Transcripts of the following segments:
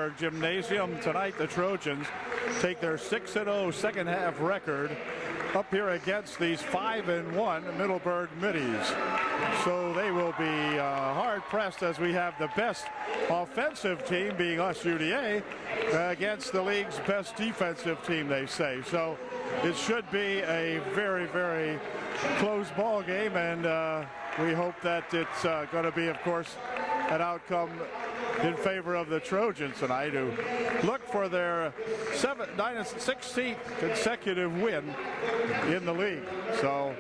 Middleburg Gymnasium tonight. The Trojans take their 6-0 second half record up here against these 5-1 Middleburg Middies. So they will be hard pressed as we have the best offensive team, being us UDA, against the league's best defensive team, they say. So it should be a very, very close ball game, and we hope that it's going to be, of course, an outcome in favor of the Trojans tonight, who look for their 16th consecutive win in the league. So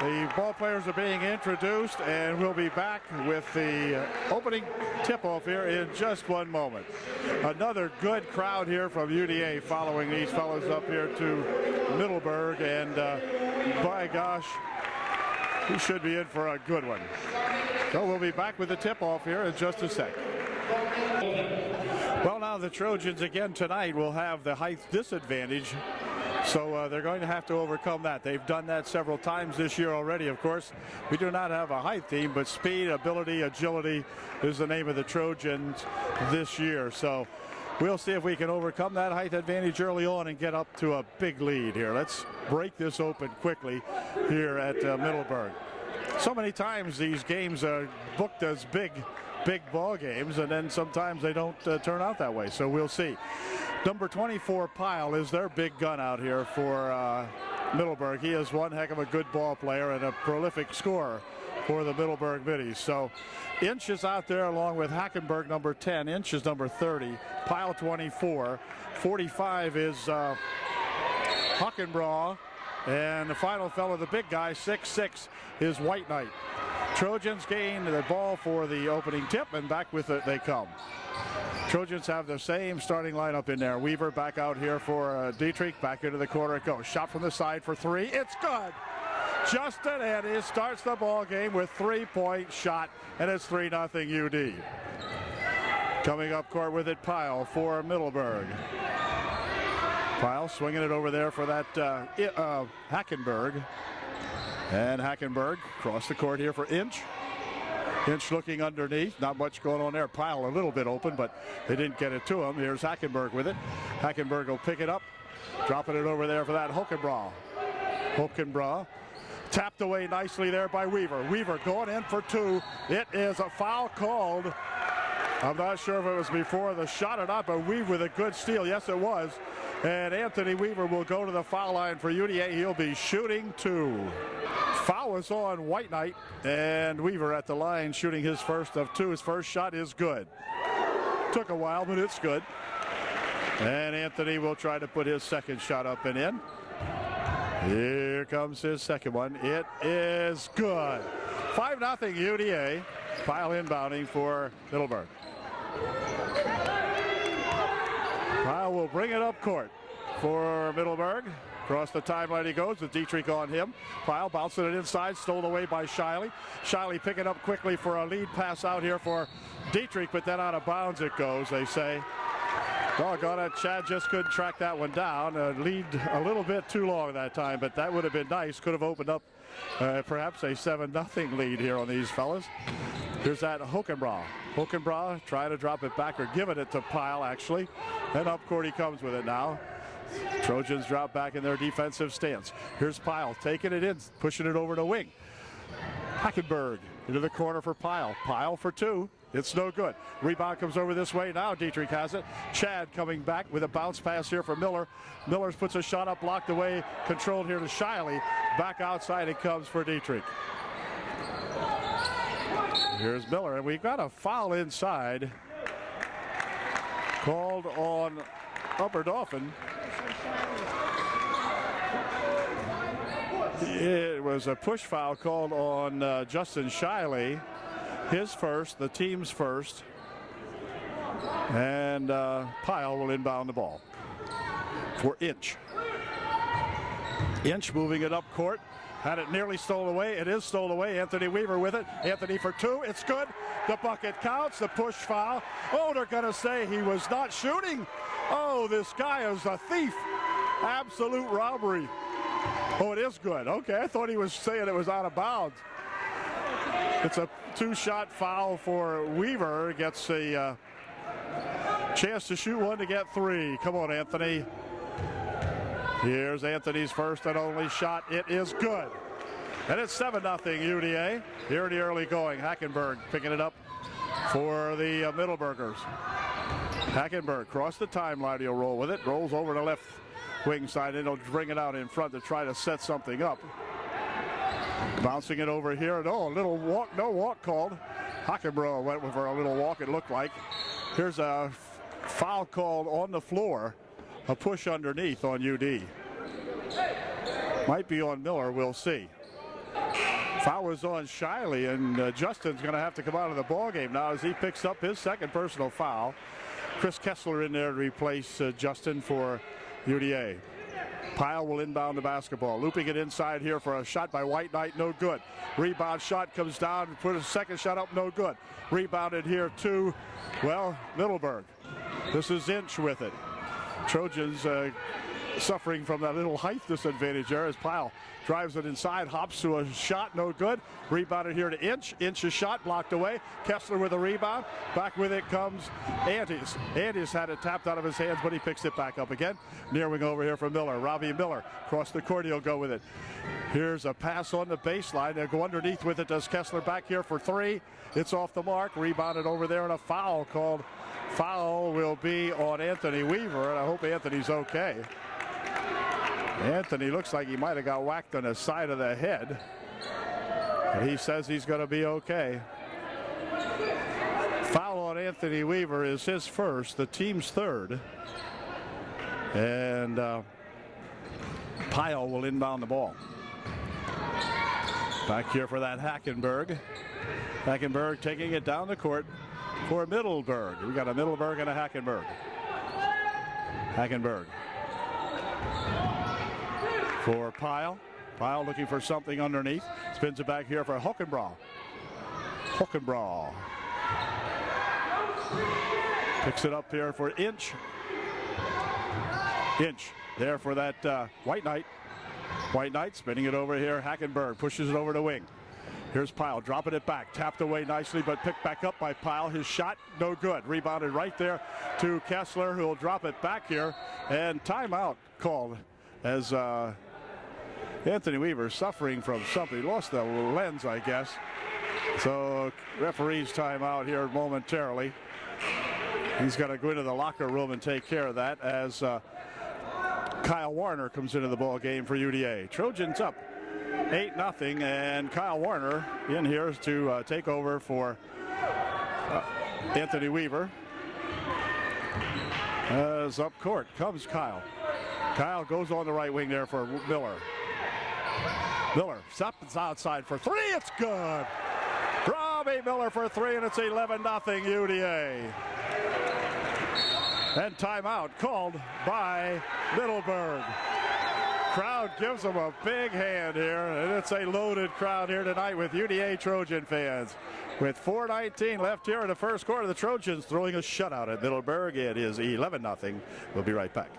the ball players are being introduced, and we'll be back with the opening tip-off here in just one moment. Another good crowd here from UDA following these fellas up here to Middleburg, and by gosh, we should be in for a good one. So we'll be back with the tip-off here in just a sec. Well, now the Trojans again tonight will have the height disadvantage, so they're going to have to overcome that. They've done that several times this year already, of course. We do not have a height team, but speed, ability, agility is the name of the Trojans this year. So we'll see if we can overcome that height advantage early on and get up to a big lead here. Let's break this open quickly here at Middleburg. So many times these games are booked as big ball games, and then sometimes they don't turn out that way. So we'll see. Number 24, Pyle, is their big gun out here for Middleburg. He is one heck of a good ball player and a prolific scorer for the Middleburg Middies. So Inch is out there along with Hackenberg, number 10. Inch is number 30. Pyle, 24. 45 is Hockenbraw. And the final fellow, the big guy, 6'6", is White Knight. Trojans gain the ball for the opening tip, and back with it they come. Trojans have the same starting lineup in there. Weaver back out here for Dietrich. Back into the corner it goes. Shot from the side for three. It's good. Justin Andes starts the ball game with 3-point shot, and it's 3-0 UD. Coming up court with it, Pyle for Middleburg. Pyle swinging it over there for that Hackenberg. And Hackenberg across the court here for Inch. Inch looking underneath. Not much going on there. Pyle a little bit open, but they didn't get it to him. Here's Hackenberg with it. Hackenberg will pick it up. Dropping it over there for that Hockenbraw. Hockenbraw tapped away nicely there by Weaver. Weaver going in for two. It is a foul called. I'm not sure if it was before the shot or not, but Weaver with a good steal. Yes, it was. And Anthony Weaver will go to the foul line for UDA. He'll be shooting two. Foul is on White Knight, and Weaver at the line shooting his first of two. His first shot is good. Took a while, but it's good. And Anthony will try to put his second shot up and in. Here comes his second one. It is good. 5-0 UDA. Pyle inbounding for Middleburg. Pyle will bring it up court for Middleburg. Across the timeline he goes with Dietrich on him. Pyle bouncing it inside, stolen away by Shiley. Shiley picking up quickly for a lead pass out here for Dietrich, but then out of bounds it goes, they say. Doggone it, Chad just couldn't track that one down. Lead a little bit too long that time, but that would have been nice. Could have opened up perhaps a 7-0 lead here on these fellas. Here's that Hockenbraw. Hockenbraw trying to drop it back, or giving it to Pyle actually. And up court he comes with it now. Trojans drop back in their defensive stance. Here's Pyle taking it in, pushing it over to wing. Hackenberg into the corner for Pyle. Pyle for two. It's no good. Rebound comes over this way now. Dietrich has it. Chad coming back with a bounce pass here for Miller. Miller puts a shot up, blocked away, controlled here to Shiley. Back outside it comes for Dietrich. Here's Miller, and we've got a foul inside. Called on Upper Dauphin. It was a push foul called on Justin Shiley. His first, the team's first. And Pyle will inbound the ball for Inch. Inch moving it up court. Had it nearly stolen away. It is stolen away. Anthony Weaver with it. Anthony for two. It's good. The bucket counts. The push foul. Oh, they're going to say he was not shooting. Oh, this guy is a thief. Absolute robbery. Oh, it is good. Okay, I thought he was saying it was out of bounds. It's a two-shot foul for Weaver. Gets a Chance to shoot one to get three. Come on, Anthony. Here's Anthony's first and only shot. It is good. And it's 7-0 UDA. Here in the early going. Hackenberg picking it up for the Middleburgers. Hackenberg cross the timeline. He'll roll with it. Rolls over the left wing side, and he'll bring it out in front to try to set something up. Bouncing it over here. Oh, a little walk. No walk called. Hackenberg went with a little walk, it looked like. Here's a foul called on the floor. A push underneath on UD. Might be on Miller. We'll see. Foul was on Shiley, and Justin's going to have to come out of the ball game now as he picks up his second personal foul. Chris Kessler in there to replace Justin for UDA. Pyle will inbound the basketball. Looping it inside here for a shot by White Knight. No good. Rebound shot comes down. Put a second shot up. No good. Rebounded here to, well, Middleburg. This is Inch with it. Trojans suffering from that little height disadvantage there as Pyle drives it inside, hops to a shot, no good. Rebounded here to Inch. Inch's shot blocked away. Kessler with a rebound. Back with it comes Antes. Antes had it tapped out of his hands, but he picks it back up again. Near wing over here for Miller. Robbie Miller across the court. He'll go with it. Here's a pass on the baseline. They'll go underneath with it. Does Kessler back here for three. It's off the mark. Rebounded over there, and a foul called. Foul will be on Anthony Weaver, and I hope Anthony's okay. Anthony looks like he might have got whacked on the side of the head. And he says he's going to be okay. Foul on Anthony Weaver is his first, the team's third. And Pyle will inbound the ball. Back here for that Hackenberg. Hackenberg taking it down the court for Middleburg. We got a Middleburg and a Hackenberg. Hackenberg. For Pyle. Pyle looking for something underneath. Spins it back here for Hockenbraw. Hockenbraw. Picks it up here for Inch. Inch there for that White Knight. White Knight spinning it over here. Hackenberg pushes it over to wing. Here's Pyle dropping it back. Tapped away nicely, but picked back up by Pyle. His shot, no good. Rebounded right there to Kessler, who will drop it back here. And timeout called as Anthony Weaver suffering from something. He lost the lens, I guess. So referee's timeout here momentarily. He's got to go into the locker room and take care of that as Kyle Warner comes into the ball game for UDA. Trojans up 8-0, and Kyle Warner in here to take over for Anthony Weaver. As up court comes Kyle. Kyle goes on the right wing there for Miller. Miller stops outside for three. It's good. Robbie Miller for three, and it's 11-0 UDA. And timeout called by Middleburg. Crowd gives them a big hand here, and it's a loaded crowd here tonight with UDA Trojan fans. With 4:19 left here in the first quarter, the Trojans throwing a shutout at Middleburg. It is 11-0. We'll be right back.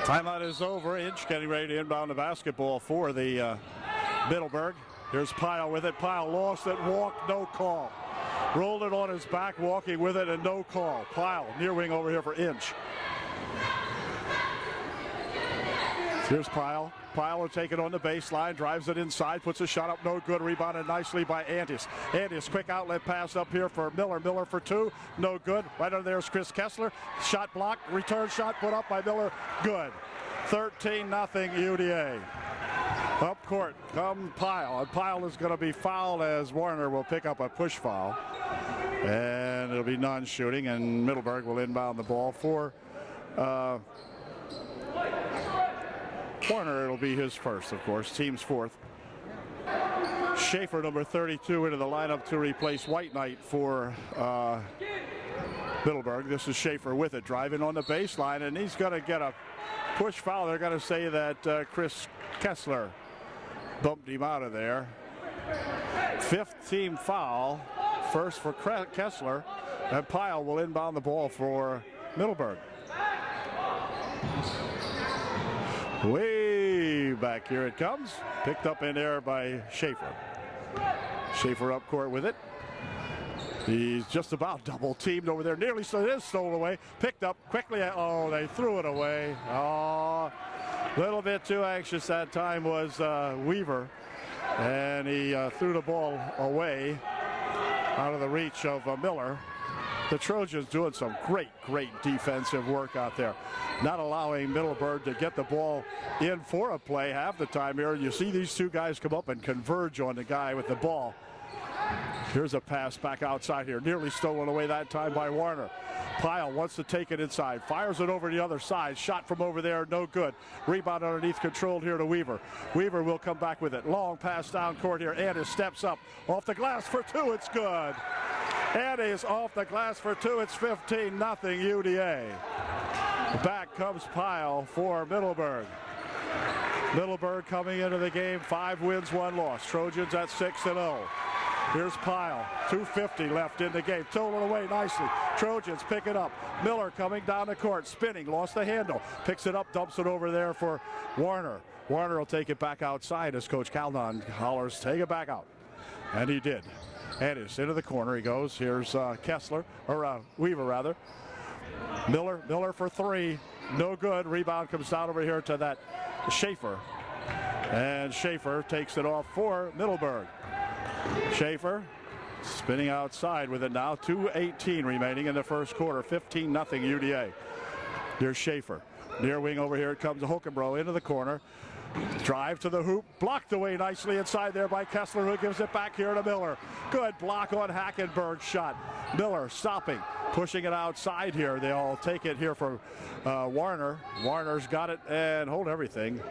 Timeout is over. Inch getting ready to inbound the basketball for the Middleburg. Here's Pyle with it. Pyle lost it, walked, no call. Rolled it on his back, walking with it, and no call. Pyle near wing over here for Inch. Here's Pyle. Pyle will take it on the baseline, drives it inside, puts a shot up, no good. Rebounded nicely by Antes. Antes, quick outlet pass up here for Miller. Miller for two, no good. Right under there is Chris Kessler. Shot blocked, return shot put up by Miller, good. 13-0 UDA. Up court come Pyle, and Pyle is going to be fouled as Warner will pick up a push foul. And it'll be non-shooting, and Middleburg will inbound the ball for Warner. It'll be his first, of course, team's fourth. Schaefer, number 32, into the lineup to replace White Knight for Middleburg. This is Schaefer with it, driving on the baseline, and he's going to get a push foul. They're going to say that Chris Kessler bumped him out of there. Fifth team foul, first for Kessler, and Pyle will inbound the ball for Middleburg. Way back. Here it comes. Picked up in there by Schaefer. Schaefer up court with it. He's just about double teamed over there. Nearly so it is stolen away. Picked up quickly. Oh, they threw it away. Oh, a little bit too anxious that time was Weaver. And he threw the ball away out of the reach of Miller. The Trojans doing some great defensive work out there. Not allowing Middleburg to get the ball in for a play half the time here. You see these two guys come up and converge on the guy with the ball. Here's a pass back outside here. Nearly stolen away that time by Warner. Pyle wants to take it inside. Fires it over the other side. Shot from over there, no good. Rebound underneath, controlled here to Weaver. Weaver will come back with it. Long pass down court here. Andis steps up. Off the glass for two. It's good. Andis off the glass for two. It's 15-0 UDA. Back comes Pyle for Middleburg. Middleburg coming into the game. 5 wins, 1 loss. Trojans at 6-0. Here's Pyle, 2:50 left in the game. Stolen away nicely. Trojans pick it up. Miller coming down the court, spinning, lost the handle. Picks it up, dumps it over there for Warner. Warner will take it back outside as Coach Caldon hollers, take it back out. And he did. Andis into the corner he goes. Here's Weaver rather. Miller for 3. No good. Rebound comes down over here to that Schaefer. And Schaefer takes it off for Middleburg. Schaefer spinning outside with it now. 2:18 remaining in the first quarter. 15-0 UDA. Here's Schaefer. Near wing over here. It comes Hokenbro into the corner. Drive to the hoop. Blocked away nicely inside there by Kessler, who gives it back here to Miller. Good block on Hackenberg's shot. Miller stopping. Pushing it outside here. They'll take it here for Warner. Warner's got it and hold everything.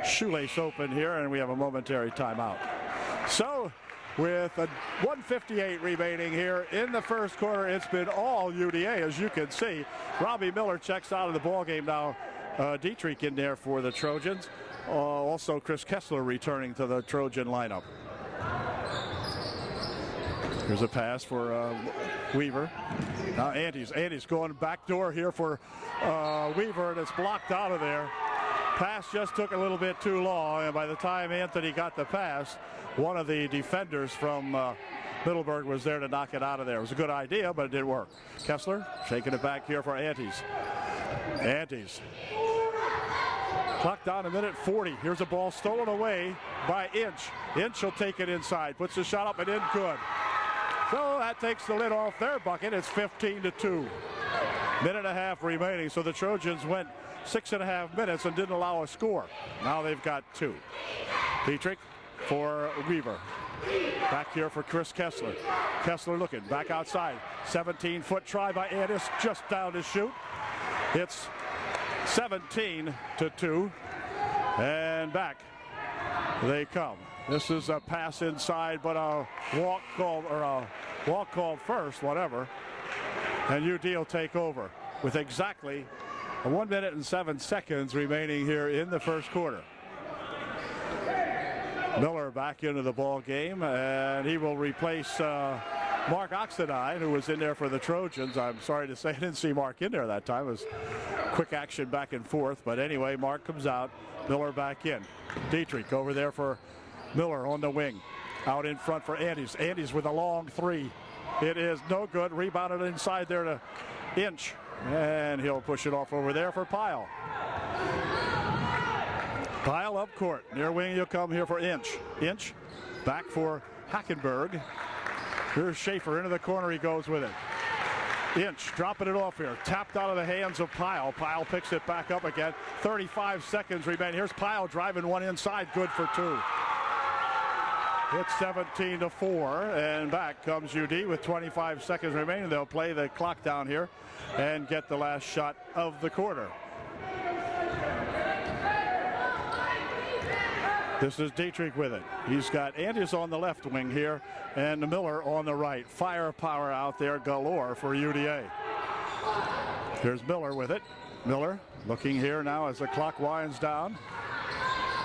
Shoelace open here, and we have a momentary timeout. So, with 1:58 remaining here in the first quarter, it's been all UDA, as you can see. Robbie Miller checks out of the ball game now. Dietrich in there for the Trojans. Also, Chris Kessler returning to the Trojan lineup. Here's a pass for Weaver. Now Andis going back door here for Weaver, and it's blocked out of there. Pass just took a little bit too long, and by the time Anthony got the pass, one of the defenders from Middleburg was there to knock it out of there. It was a good idea, but it didn't work. Kessler shaking it back here for Andis. Andis. Clock down 1:40. Here's a ball stolen away by Inch. Inch will take it inside. Puts the shot up and in, good. So that takes the lid off their bucket. It's 15-2. Minute and a half remaining. So the Trojans went 6.5 minutes and didn't allow a score. Now they've got 2. Dietrich for Weaver. Back here for Chris Kessler. Kessler looking back outside. 17-foot try by Andis, just down to shoot. It's 17-2. And back they come. This is a pass inside, but a walk called first, whatever. And UD will take over with exactly 1 minute and 7 seconds remaining here in the first quarter. Miller back into the ball game, and he will replace Mark Oxenine, who was in there for the Trojans. I'm sorry to say I didn't see Mark in there that time. It was quick action back and forth. But anyway, Mark comes out. Miller back in. Dietrich over there for Miller on the wing. Out in front for Andis. Andis with a long 3. It is no good. Rebounded inside there to Inch. And he'll push it off over there for Pyle. Pyle up court. Near wing you'll come here for Inch. Inch back for Hackenberg. Here's Schaefer into the corner. He goes with it. Inch dropping it off here. Tapped out of the hands of Pyle. Pyle picks it back up again. 35 seconds remain. Here's Pyle driving one inside. Good for 2. It's 17-4, and back comes UD with 25 seconds remaining. They'll play the clock down here and get the last shot of the quarter. This is Dietrich with it. He's got Andis on the left wing here and Miller on the right. Firepower out there galore for UDA. Here's Miller with it. Miller looking here now as the clock winds down.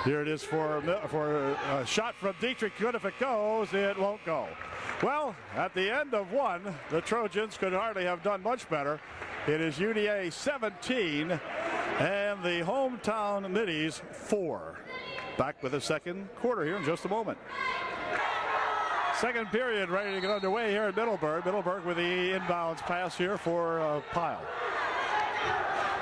Here it is for a shot from Dietrich. Good if it goes. It won't go. Well, at the end of 1, the Trojans could hardly have done much better. It is UDA 17 and the hometown Middies 4. Back with the second quarter here in just a moment. Second period ready to get underway here at Middleburg. Middleburg with the inbounds pass here for Pyle.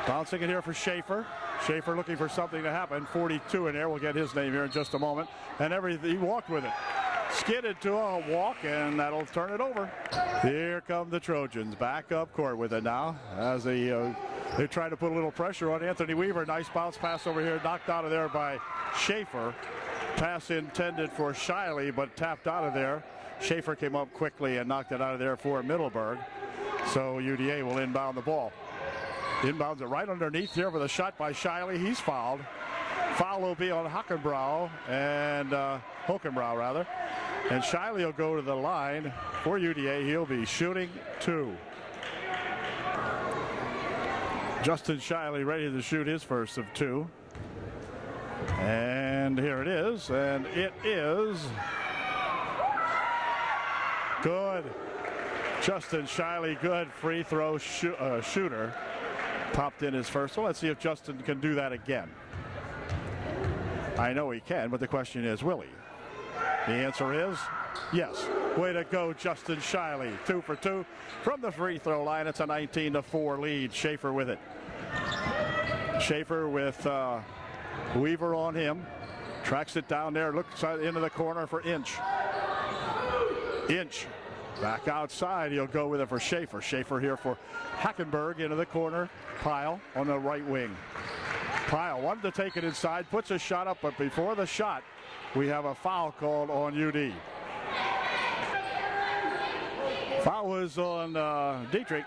Bouncing it here for Schaefer. Schaefer looking for something to happen. 42 in there. We'll get his name here in just a moment. And he walked with it. Skidded to a walk, and that'll turn it over. Here come the Trojans back up court with it now as they try to put a little pressure on Anthony Weaver. Nice bounce pass over here, knocked out of there by Schaefer. Pass intended for Shiley, but tapped out of there. Schaefer came up quickly and knocked it out of there for Middleburg. So UDA will inbound the ball. Inbounds it right underneath here with a shot by Shiley. He's fouled. Foul will be on Hockenbrow and Hockenbrow rather. And Shiley will go to the line for UDA. He'll be shooting 2. Justin Shiley ready to shoot his first of 2. And here it is, and it is good. Justin Shiley, good free throw shooter. Popped in his first one. Let's see if Justin can do that again. I know he can, but the question is, will he? The answer is yes. Way to go, Justin Shiley. 2 for 2 from the free throw line. It's a 19-4 lead. Schaefer with it. Schaefer with Weaver on him. Tracks it down there. Looks into the corner for Inch. Inch back outside. He'll go with it for Schaefer. Schaefer here for Hackenberg into the corner. Pyle on the right wing. Pyle wanted to take it inside. Puts a shot up, but before the shot, we have a foul called on UD. Foul was on Dietrich.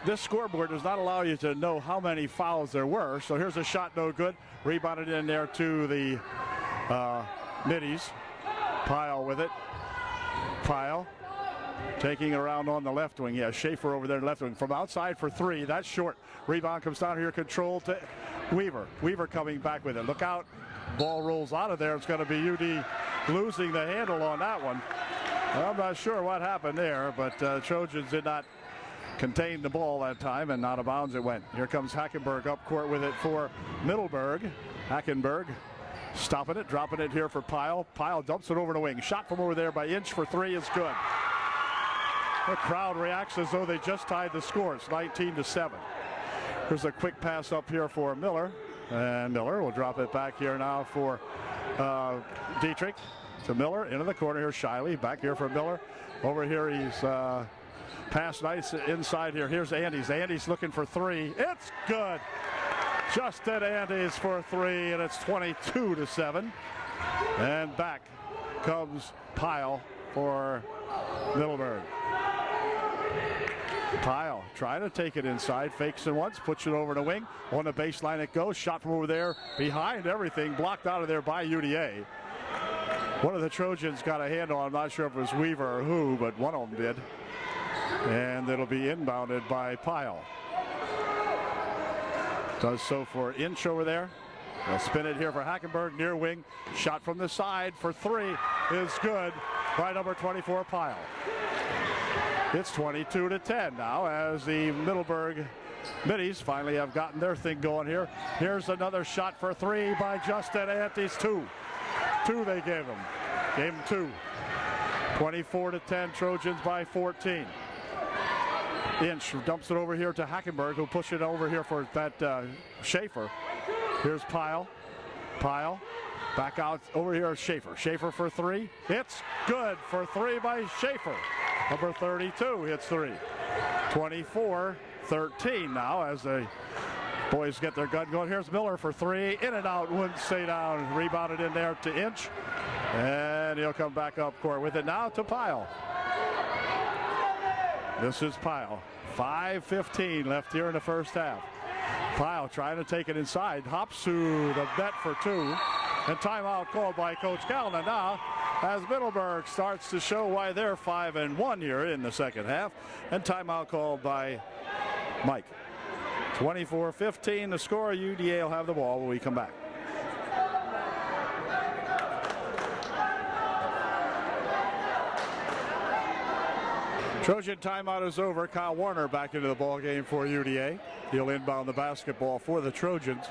This scoreboard does not allow you to know how many fouls there were. So here's a shot, no good. Rebounded in there to the Middies. Pyle with it. Pyle taking around on the left wing. Yeah, Schaefer over there left wing. From outside for 3. That's short. Rebound comes down here. Control to Weaver. Weaver coming back with it. Look out. Ball rolls out of there. It's going to be UD losing the handle on that one. I'm not sure what happened there, but Trojans did not contain the ball that time, and out of bounds it went. Here comes Hackenberg up court with it for Middleburg. Hackenberg stopping it, dropping it here for Pyle. Pyle dumps it over the wing. Shot from over there by Inch for 3 is good. The crowd reacts as though they just tied the score. It's 19-7. Here's a quick pass up here for Miller. And Miller will drop it back here now for Dietrich. To Miller into the corner here. Shiley back here for Miller. Over here he's pass nice inside here. Here's Andes. Andes looking for 3. It's good. Justin Andes for 3, and it's 22-7. And back comes Pyle for Middleburg. Pyle trying to take it inside, fakes it once, puts it over the wing. On the baseline it goes, shot from over there, behind everything, blocked out of there by UDA. One of the Trojans got a handle, I'm not sure if it was Weaver or who, but one of them did. And it'll be inbounded by Pyle. Does so for Inch over there. They'll spin it here for Hackenberg, near wing. Shot from the side for 3 is good by number 24, Pyle. It's 22-10 now as the Middleburg Middies finally have gotten their thing going here. Here's another shot for 3 by Justin Antes. 2 they gave him. Gave him 2. 24-10, Trojans by 14. Inch dumps it over here to Hackenberg, who'll push it over here for that Schaefer. Here's Pyle. Pyle back out over here. Schaefer. Schaefer for 3. It's good for 3 by Schaefer. Number 32 hits 3. 24-13 now as the boys get their gun going. Here's Miller for 3. In and out, wouldn't stay down. Rebounded in there to Inch. And he'll come back up court with it now to Pyle. This is Pyle. 5:15 left here in the first half. Pyle trying to take it inside. Hops to the net for 2. And timeout called by Coach Calna now as Middleburg starts to show why they're 5-1 here in the second half. And timeout called by Mike. 24-15 the score. UDA will have the ball when we come back. Trojan timeout is over. Kyle Warner back into the ball game for UDA. He'll inbound the basketball for the Trojans.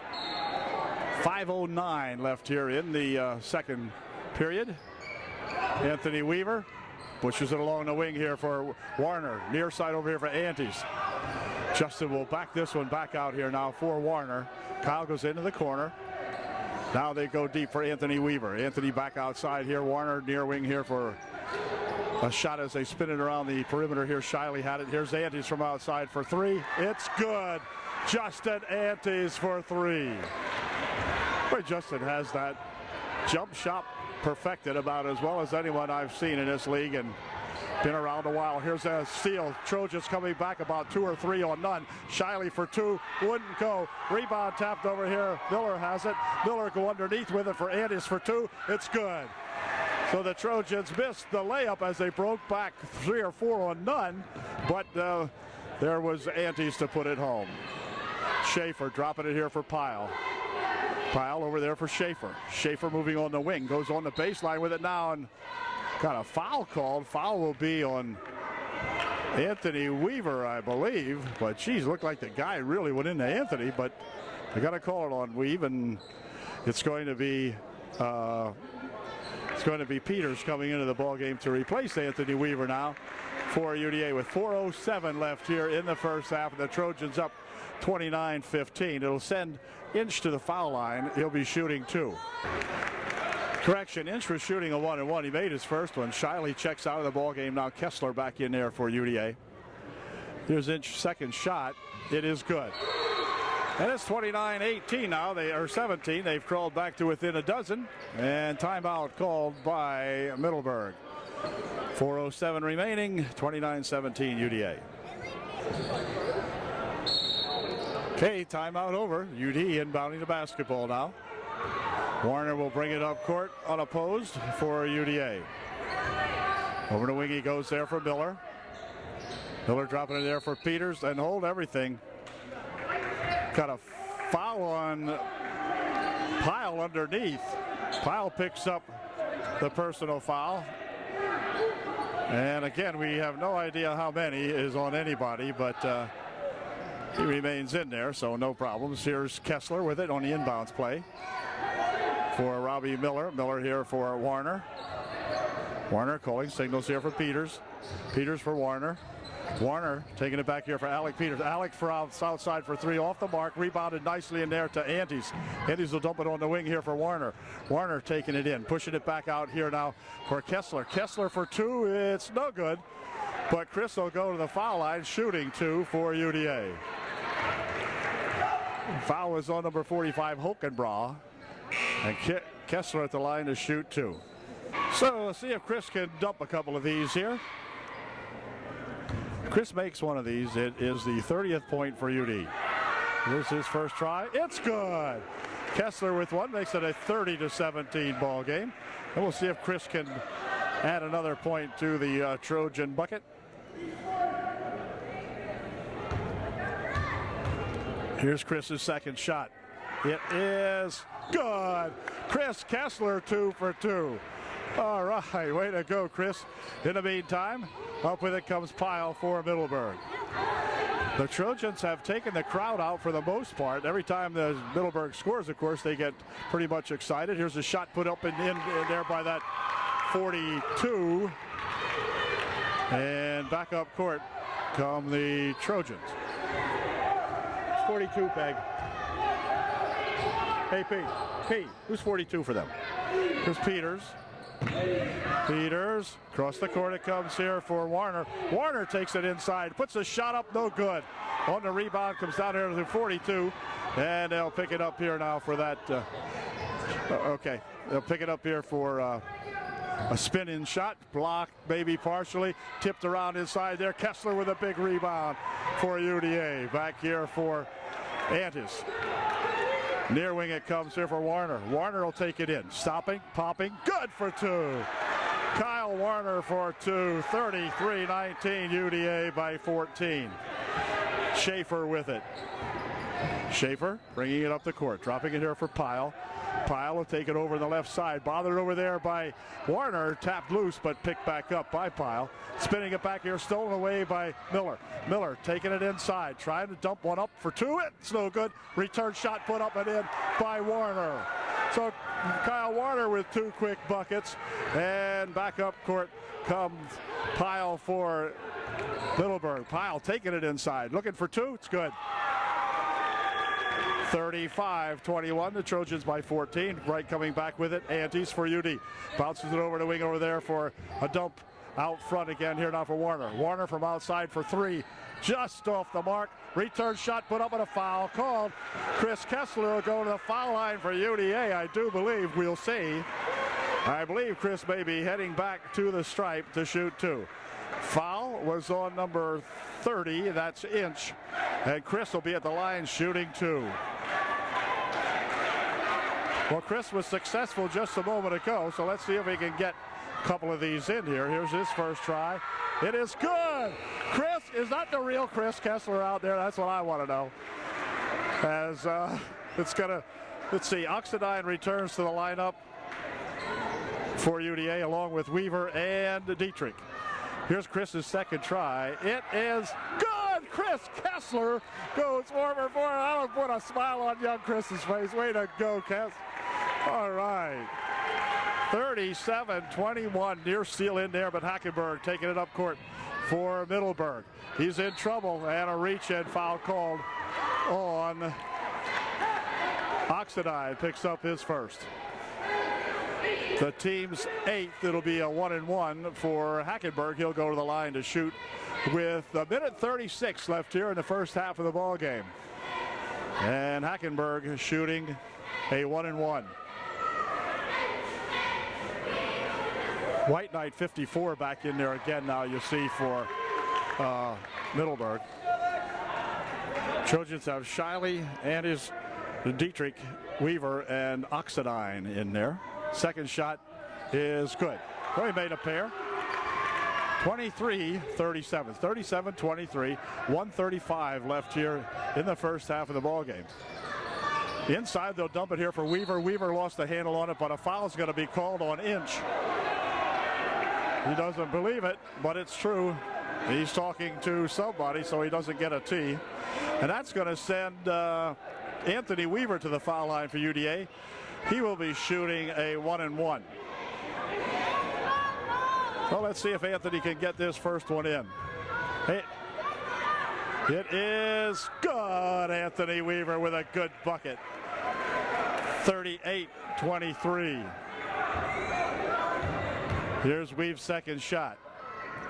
5:09 left here in the second period. Anthony Weaver pushes it along the wing here for Warner. Near side over here for Antes. Justin will back this one back out here now for Warner. Kyle goes into the corner. Now they go deep for Anthony Weaver. Anthony back outside here. Warner near wing here for a shot as they spin it around the perimeter here. Shiley had it. Here's Antes from outside for three. It's good. Justin Antes for three. Boy, Justin has that jump shot perfected about as well as anyone I've seen in this league and been around a while. Here's a steal. Trojans coming back about 2 or 3 on none. Shiley for two. Wouldn't go. Rebound tapped over here. Miller has it. Miller go underneath with it for Antes for two. It's good. So the Trojans missed the layup as they broke back 3 or 4 on none. But there was Antes to put it home. Schaefer dropping it here for Pyle. Pyle over there for Schaefer. Schaefer moving on the wing. Goes on the baseline with it now and got a foul called. Foul will be on Anthony Weaver, I believe. But geez, looked like the guy really went into Anthony. But they got to call it on Weave, and it's going to be Peters coming into the ball game to replace Anthony Weaver now for UDA with 4:07 left here in the first half. The Trojans up 29-15. It'll send Inch to the foul line. He'll be shooting two. Correction, Inch was shooting a 1-and-1. He made his first one. Shiley checks out of the ball game now. Kessler back in there for UDA. Here's Inch's second shot. It is good. And it's 29-18 now. They are 17. They've crawled back to within a dozen. And timeout called by Middleburg. 4:07 remaining. 29-17 UDA. Okay, timeout over. UD inbounding the basketball now. Warner will bring it up court unopposed for UDA. Over the wing he goes there for Miller. Miller dropping it there for Peters and hold everything. Got a foul on Pyle underneath. Pyle picks up the personal foul. And again, we have no idea how many is on anybody, but he remains in there, so no problems. Here's Kessler with it on the inbounds play for Robbie Miller. Miller here for Warner. Warner calling signals here for Peters. Peters for Warner. Warner taking it back here for Alec Peters. Alec for outside for three off the mark. Rebounded nicely in there to Antes. Antes will dump it on the wing here for Warner. Warner taking it in. Pushing it back out here now for Kessler. Kessler for two. It's no good. But Chris will go to the foul line shooting two for UDA. Foul was on number 45, Hokenbraw. And Kessler at the line to shoot two. So let's see if Chris can dump a couple of these here. Chris makes one of these. It is the 30th point for UD. Here's his first try. It's good. Kessler with one makes it a 30-17 ball game. And we'll see if Chris can add another point to the Trojan bucket. Here's Chris's second shot. It is good. Chris Kessler 2 for 2. All right, way to go, Chris. In the meantime, up with it comes Pyle for Middleburg. The Trojans have taken the crowd out for the most part. Every time the Middleburg scores, of course, they get pretty much excited. Here's a shot put up in there by that 42. And back up court come the Trojans. 42, Peg. Hey, Pete, who's 42 for them? Here's Peters. Peters, across the court it comes here for Warner. Warner takes it inside, puts a shot up, no good. On the rebound, comes down here to 42, and they'll pick it up here now for that. Okay, they'll pick it up here for a spin-in shot, blocked maybe partially, tipped around inside there. Kessler with a big rebound for UDA. Back here for Antes. Near wing it comes here for Warner. Warner will take it in. Stopping, popping, good for two. Kyle Warner for two. 33-19 UDA by 14. Schaefer with it. Schaefer bringing it up the court, dropping it here for Pyle. Pyle will take it over the left side. Bothered over there by Warner. Tapped loose, but picked back up by Pyle. Spinning it back here, stolen away by Miller. Miller taking it inside, trying to dump one up for two. It's no good. Return shot put up and in by Warner. So Kyle Warner with 2 quick buckets. And back up court comes Pyle for Middleburg. Pyle taking it inside, looking for 2. It's good. 35-21, the Trojans by 14. Wright coming back with it. Antes for UD. Bounces it over to wing over there for a dump out front again here now for Warner. Warner from outside for 3. Just off the mark. Return shot put up and a foul called. Chris Kessler will go to the foul line for UDA. I do believe we'll see. I believe Chris may be heading back to the stripe to shoot 2. Foul was on number 30. That's Inch. And Chris will be at the line shooting 2. Well, Chris was successful just a moment ago, so let's see if he can get a couple of these in here. Here's his first try. It is good. Chris, is that the real Chris Kessler out there? That's what I want to know. As it's going to, let's see, Oxidine returns to the lineup for UDA along with Weaver and Dietrich. Here's Chris's second try. It is good. Chris Kessler goes for it. I would put a smile on young Chris's face. Way to go, Kess. All right. 37-21. Near steal in there, but Hackenberg taking it up court for Middleburg. He's in trouble, and a reach-in foul called on Oxidine. Picks up his first. The team's 8th. It'll be a 1-and-1 for Hackenberg. He'll go to the line to shoot with a minute 36 left here in the first half of the ball game. And Hackenberg shooting a 1-and-1. White Knight 54 back in there again now, you see, for Middleburg. Trojans have Shiley and his Dietrich, Weaver, and Oxidine in there. Second shot is good. Well, he made a pair. 23-37, 37-23, 1:35 left here in the first half of the ball game. Inside, they'll dump it here for Weaver. Weaver lost the handle on it, but a foul is going to be called on Inch. He doesn't believe it, but it's true. He's talking to somebody, so he doesn't get a tee. And that's going to send Anthony Weaver to the foul line for UDA. He will be shooting a 1-and-1. Well, let's see if Anthony can get this first one in. It is good. Anthony Weaver with a good bucket. 38-23. Here's Weave's second shot.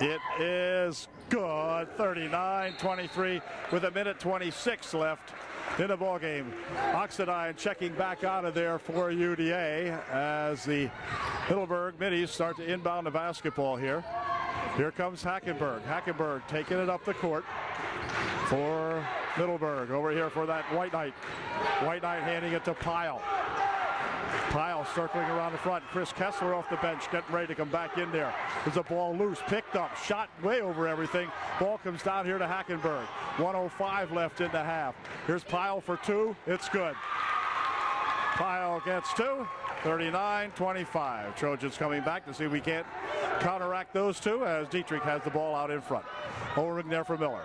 It is good. 39-23 with a minute 26 left in the ball game. Oxidine checking back out of there for UDA as the Middleburg Middies start to inbound the basketball here. Here comes Hackenberg. Hackenberg taking it up the court for Middleburg. Over here for that White Knight. White Knight handing it to Pyle. Pyle circling around the front. Chris Kessler off the bench, getting ready to come back in there. There's a ball loose, picked up, shot way over everything. Ball comes down here to Hackenberg. 1:05 left in the half. Here's Pyle for 2. It's good. Pyle gets 2. 39-25. Trojans coming back to see if we can't counteract those two as Dietrich has the ball out in front. Over there for Miller.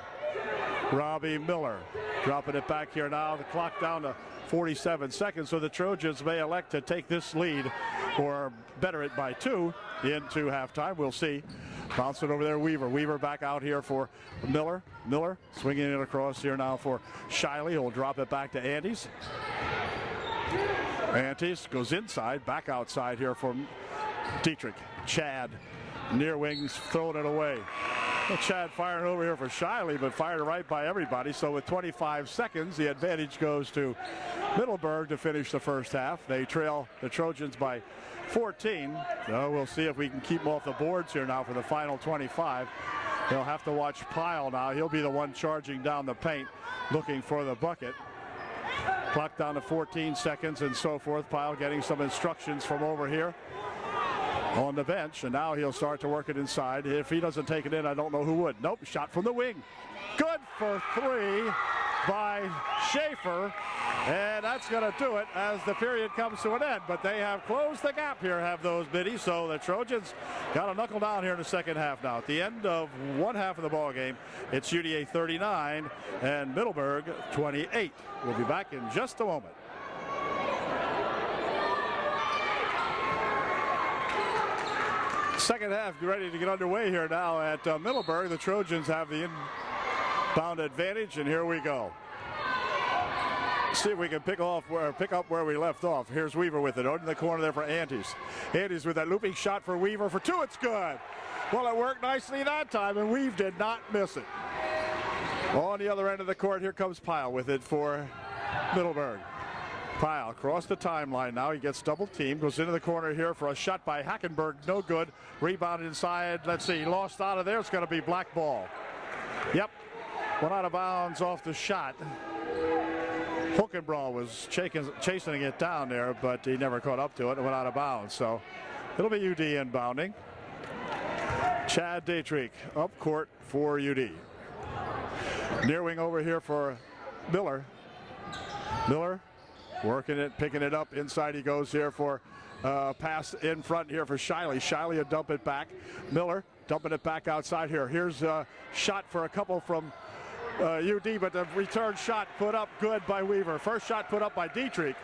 Robbie Miller dropping it back here now. The clock down to 47 seconds, so the Trojans may elect to take this lead or better it by 2 into halftime. We'll see. Bounce it over there, Weaver. Weaver back out here for Miller. Miller swinging it across here now for Shiley. He'll drop it back to Antes. Antes goes inside, back outside here for Dietrich. Chad, near wings, throwing it away. Well, Chad firing over here for Shiley, but fired right by everybody. So with 25 seconds, the advantage goes to Middleburg to finish the first half. They trail the Trojans by 14. So we'll see if we can keep them off the boards here now for the final 25. They'll have to watch Pyle now. He'll be the one charging down the paint, looking for the bucket. Clock down to 14 seconds and so forth. Pyle getting some instructions from over here on the bench, and now he'll start to work it inside. If he doesn't take it in, I don't know who would. Nope, shot from the wing. Good for 3. by Schaefer. And that's going to do it as the period comes to an end. But they have closed the gap here, have those biddies. So the Trojans got to knuckle down here in the second half now. At the end of one half of the ball game, it's UDA 39 and Middleburg 28. We'll be back in just a moment. Second half ready to get underway here now at Middleburg. The Trojans have the inbound advantage, and here we go. See if we can pick up where we left off. Here's Weaver with it. Out in the corner there for Antes. Antes with that looping shot for Weaver for two. It's good. Well, it worked nicely that time, and Weave did not miss it. On the other end of the court, here comes Pyle with it for Middleburg. Pyle across the timeline now. He gets double teamed. Goes into the corner here for a shot by Hackenberg. No good. Rebound inside. Let's see. Lost out of there. It's going to be black ball. Yep. Went out of bounds off the shot. Hockenbraw was chasing it down there, but he never caught up to it and went out of bounds. So it'll be UD inbounding. Chad Dietrich up court for UD. Near wing over here for Miller. Miller working it, picking it up. Inside he goes here for pass in front here for Shiley. Shiley will dump it back. Miller dumping it back outside here. Here's a shot for a couple from UD, but the return shot put up good by Weaver. First shot put up by Dietrich.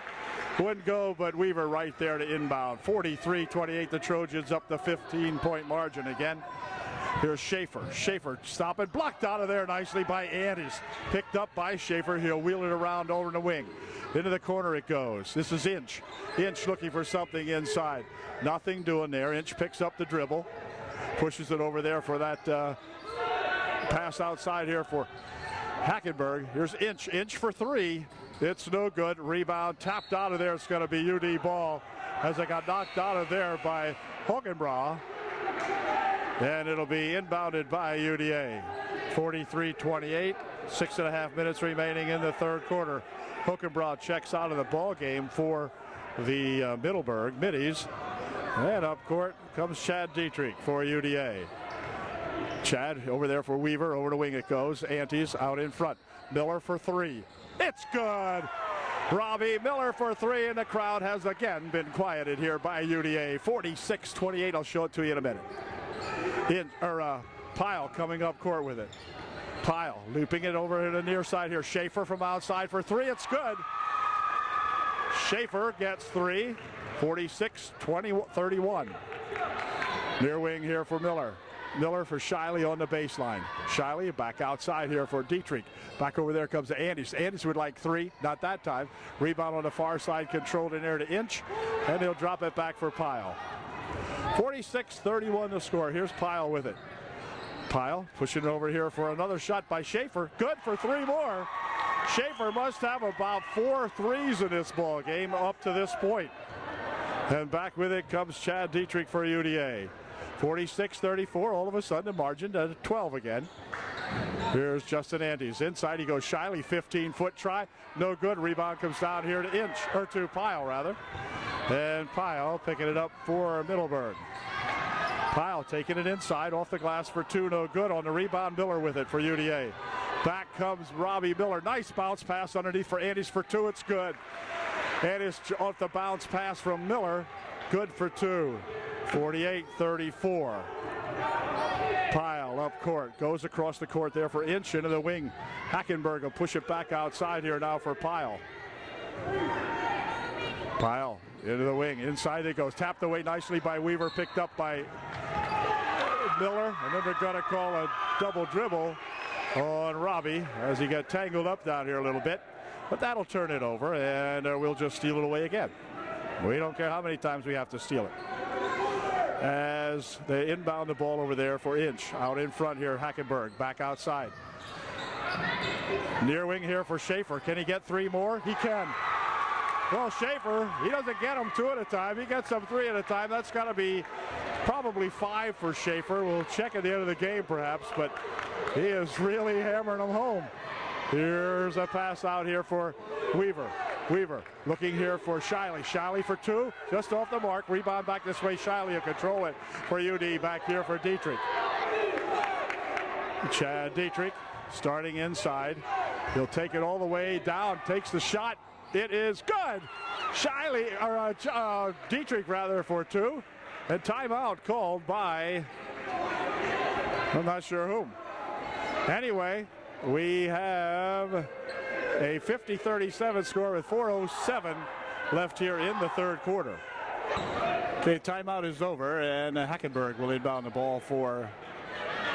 Wouldn't go, but Weaver right there to inbound. 43-28, the Trojans up the 15-point margin again. Here's Schaefer. Schaefer stopping, blocked out of there nicely by Andes. Picked up by Schaefer. He'll wheel it around over the wing. Into the corner it goes. This is Inch. Inch looking for something inside. Nothing doing there. Inch picks up the dribble. Pushes it over there for that pass outside here for Hackenberg. Here's Inch. Inch for three. It's no good. Rebound tapped out of there. It's going to be UD ball as it got knocked out of there by Hockenbraw. And it'll be inbounded by UDA. 43-28. 6.5 minutes remaining in the third quarter. Hockenbraw checks out of the ball game for the Middleburg Middies. And up court comes Chad Dietrich for UDA. Chad over there for Weaver. Over the wing it goes. Antes out in front. Miller for three. It's good. Robbie Miller for three, and the crowd has again been quieted here by UDA. 46-28. I'll show it to you in a minute. Pyle coming up court with it. Pyle looping it over to the near side here. Schaefer from outside for three. It's good. Schaefer gets three. 46-31. Near wing here for Miller. Miller for Shiley on the baseline. Shiley back outside here for Dietrich. Back over there comes Andes. Andes would like three, not that time. Rebound on the far side, controlled in there to Inch, and he'll drop it back for Pyle. 46-31 the score. Here's Pyle with it. Pyle pushing it over here for another shot by Schaefer. Good for three more. Schaefer must have about 4 threes in this ball game up to this point. And back with it comes Chad Dietrich for UDA. 46-34, all of a sudden the margin to 12 again. Here's Justin Andes. Inside he goes. Shiley, 15-foot try. No good. Rebound comes down here to Inch, or to Pyle rather. And Pyle picking it up for Middleburg. Pyle taking it inside off the glass for two. No good. On the rebound, Miller with it for UDA. Back comes Robbie Miller. Nice bounce pass underneath for Andes for two. It's good. Andes off the bounce pass from Miller. Good for two. 48-34. Pyle up court. Goes across the court there for Inch into the wing. Hackenberg will push it back outside here now for Pyle. Pyle into the wing. Inside it goes. Tapped away nicely by Weaver. Picked up by Miller. And then they're going to call a double dribble on Robbie as he got tangled up down here a little bit. But that'll turn it over, and we'll just steal it away again. We don't care how many times we have to steal it. As they inbound the ball over there for Inch. Out in front here, Hackenberg. Back outside. Near wing here for Schaefer. Can he get three more? He can. Well, Schaefer, he doesn't get them two at a time. He gets them three at a time. That's got to be probably five for Schaefer. We'll check at the end of the game perhaps, but he is really hammering them home. Here's a pass out here for Weaver. Weaver looking here for Shiley. Shiley for two, just off the mark. Rebound back this way. Shiley will control it for UD. Back here for Dietrich. Chad Dietrich starting inside. He'll take it all the way down, takes the shot. It is good. Dietrich rather for two. And timeout called by, I'm not sure whom. Anyway, we have a 50-37 score with 4:07 left here in the third quarter. Okay, timeout is over, and Hackenberg will inbound the ball for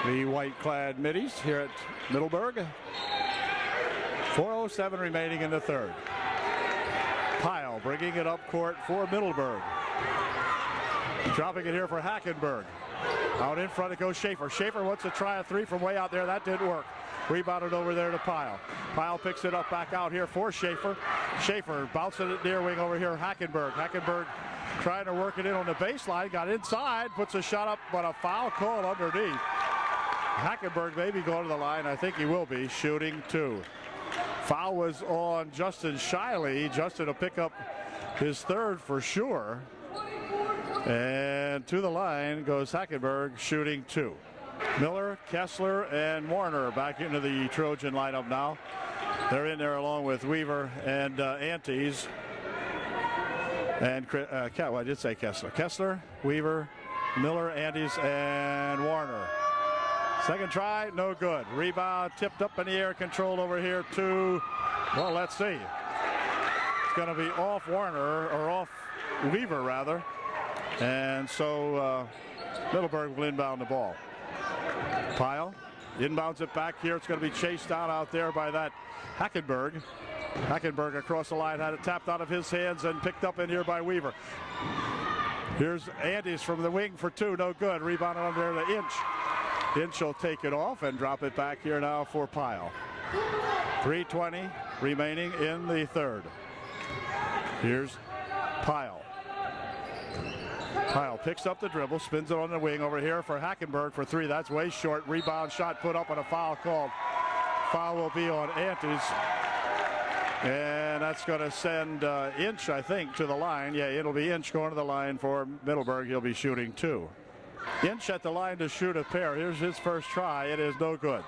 the white-clad middies here at Middleburg. 4:07 remaining in the third. Pyle bringing it up court for Middleburg. Dropping it here for Hackenberg. Out in front it goes Schaefer. Schaefer wants to try a three from way out there. That didn't work. Rebounded over there to Pyle. Pyle picks it up back out here for Schaefer. Schaefer bouncing it near wing over here. Hackenberg. Hackenberg trying to work it in on the baseline. Got inside. Puts a shot up, but a foul call underneath. Hackenberg may be going to the line. I think he will be. Shooting two. Foul was on Justin Shiley. Justin will pick up his third for sure. And to the line goes Hackenberg, shooting two. Miller, Kessler, and Warner back into the Trojan lineup now. They're in there along with Weaver and Antes. And I did say Kessler. Kessler, Weaver, Miller, Antes, and Warner. Second try, no good. Rebound tipped up in the air, controlled over here to, well, let's see. It's going to be off Warner, or off Weaver rather. And so Middleburg will inbound the ball. Pyle inbounds it back here. It's going to be chased down out there by that Hackenberg. Hackenberg across the line, had it tapped out of his hands and picked up in here by Weaver. Here's Andes from the wing for two, no good. Rebounded under the Inch. Inch will take it off and drop it back here now for Pyle. 3:20 remaining in the third. Here's Pyle. Pyle picks up the dribble, spins it on the wing over here for Hackenberg for three. That's way short. Rebound shot put up and a foul called. Foul will be on Antes. And that's going to send Inch, I think, to the line. Yeah, it'll be Inch going to the line for Middleburg. He'll be shooting two. Inch at the line to shoot a pair. Here's his first try. It is no good.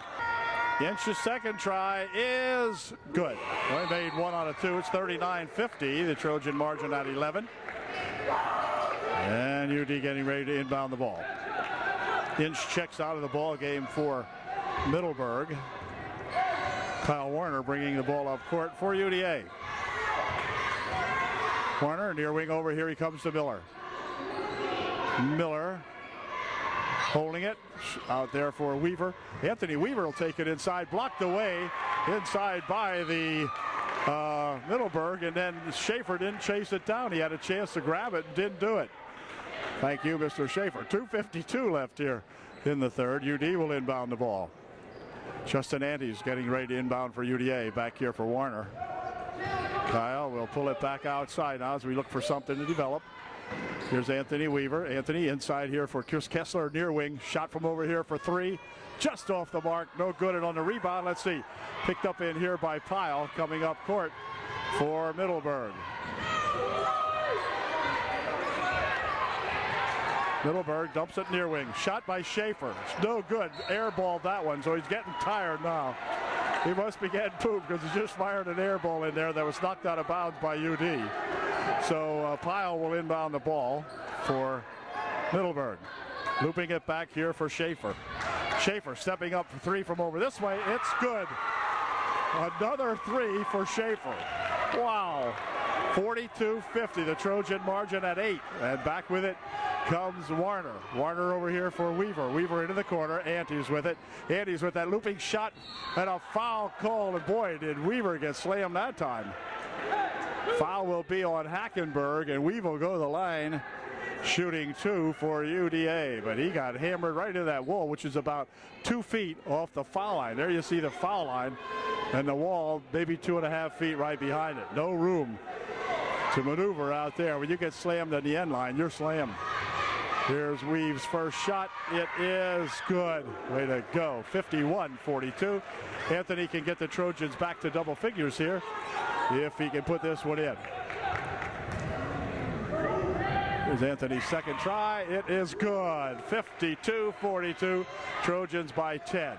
Inch's second try is good. Well, he made one out of two. It's 39-50. The Trojan margin at 11. And UD getting ready to inbound the ball. Inch checks out of the ball game for Middleburg. Kyle Warner bringing the ball up court for UDA. Warner near wing over here. He comes to Miller. Miller holding it out there for Weaver. Anthony Weaver will take it inside, blocked away inside by the Middleburg, and then Schaefer didn't chase it down. He had a chance to grab it and didn't do it. Thank you, Mr. Schaefer. 2:52 left here in the third. UD will inbound the ball. Justin Andes getting ready to inbound for UDA. Back here for Warner. Kyle will pull it back outside now as we look for something to develop. Here's Anthony Weaver. Anthony inside here for Chris Kessler, near wing. Shot from over here for three. Just off the mark. No good. And on the rebound, let's see. Picked up in here by Pyle, coming up court for Middleburg. Middleburg dumps it near wing. Shot by Schaefer. It's no good. Airballed that one, so he's getting tired now. He must be getting pooped because he just fired an air ball in there that was knocked out of bounds by UD. So Pyle will inbound the ball for Middleburg. Looping it back here for Schaefer. Schaefer stepping up for three from over this way. It's good. Another three for Schaefer. Wow. 42-50. The Trojan margin at 8. And back with it comes Warner. Warner over here for Weaver. Weaver into the corner. Antes with it. Antes with that looping shot and a foul call. And boy, did Weaver get slammed that time. Foul will be on Hackenberg, and Weaver will go to the line shooting two for UDA. But he got hammered right into that wall, which is about 2 feet off the foul line. There you see the foul line, and the wall maybe 2.5 feet right behind it. No room to maneuver out there. When you get slammed at the end line, you're slammed. Here's Weave's first shot. It is good. Way to go. 51-42. Anthony can get the Trojans back to double figures here if he can put this one in. Here's Anthony's second try. It is good. 52-42. Trojans by 10.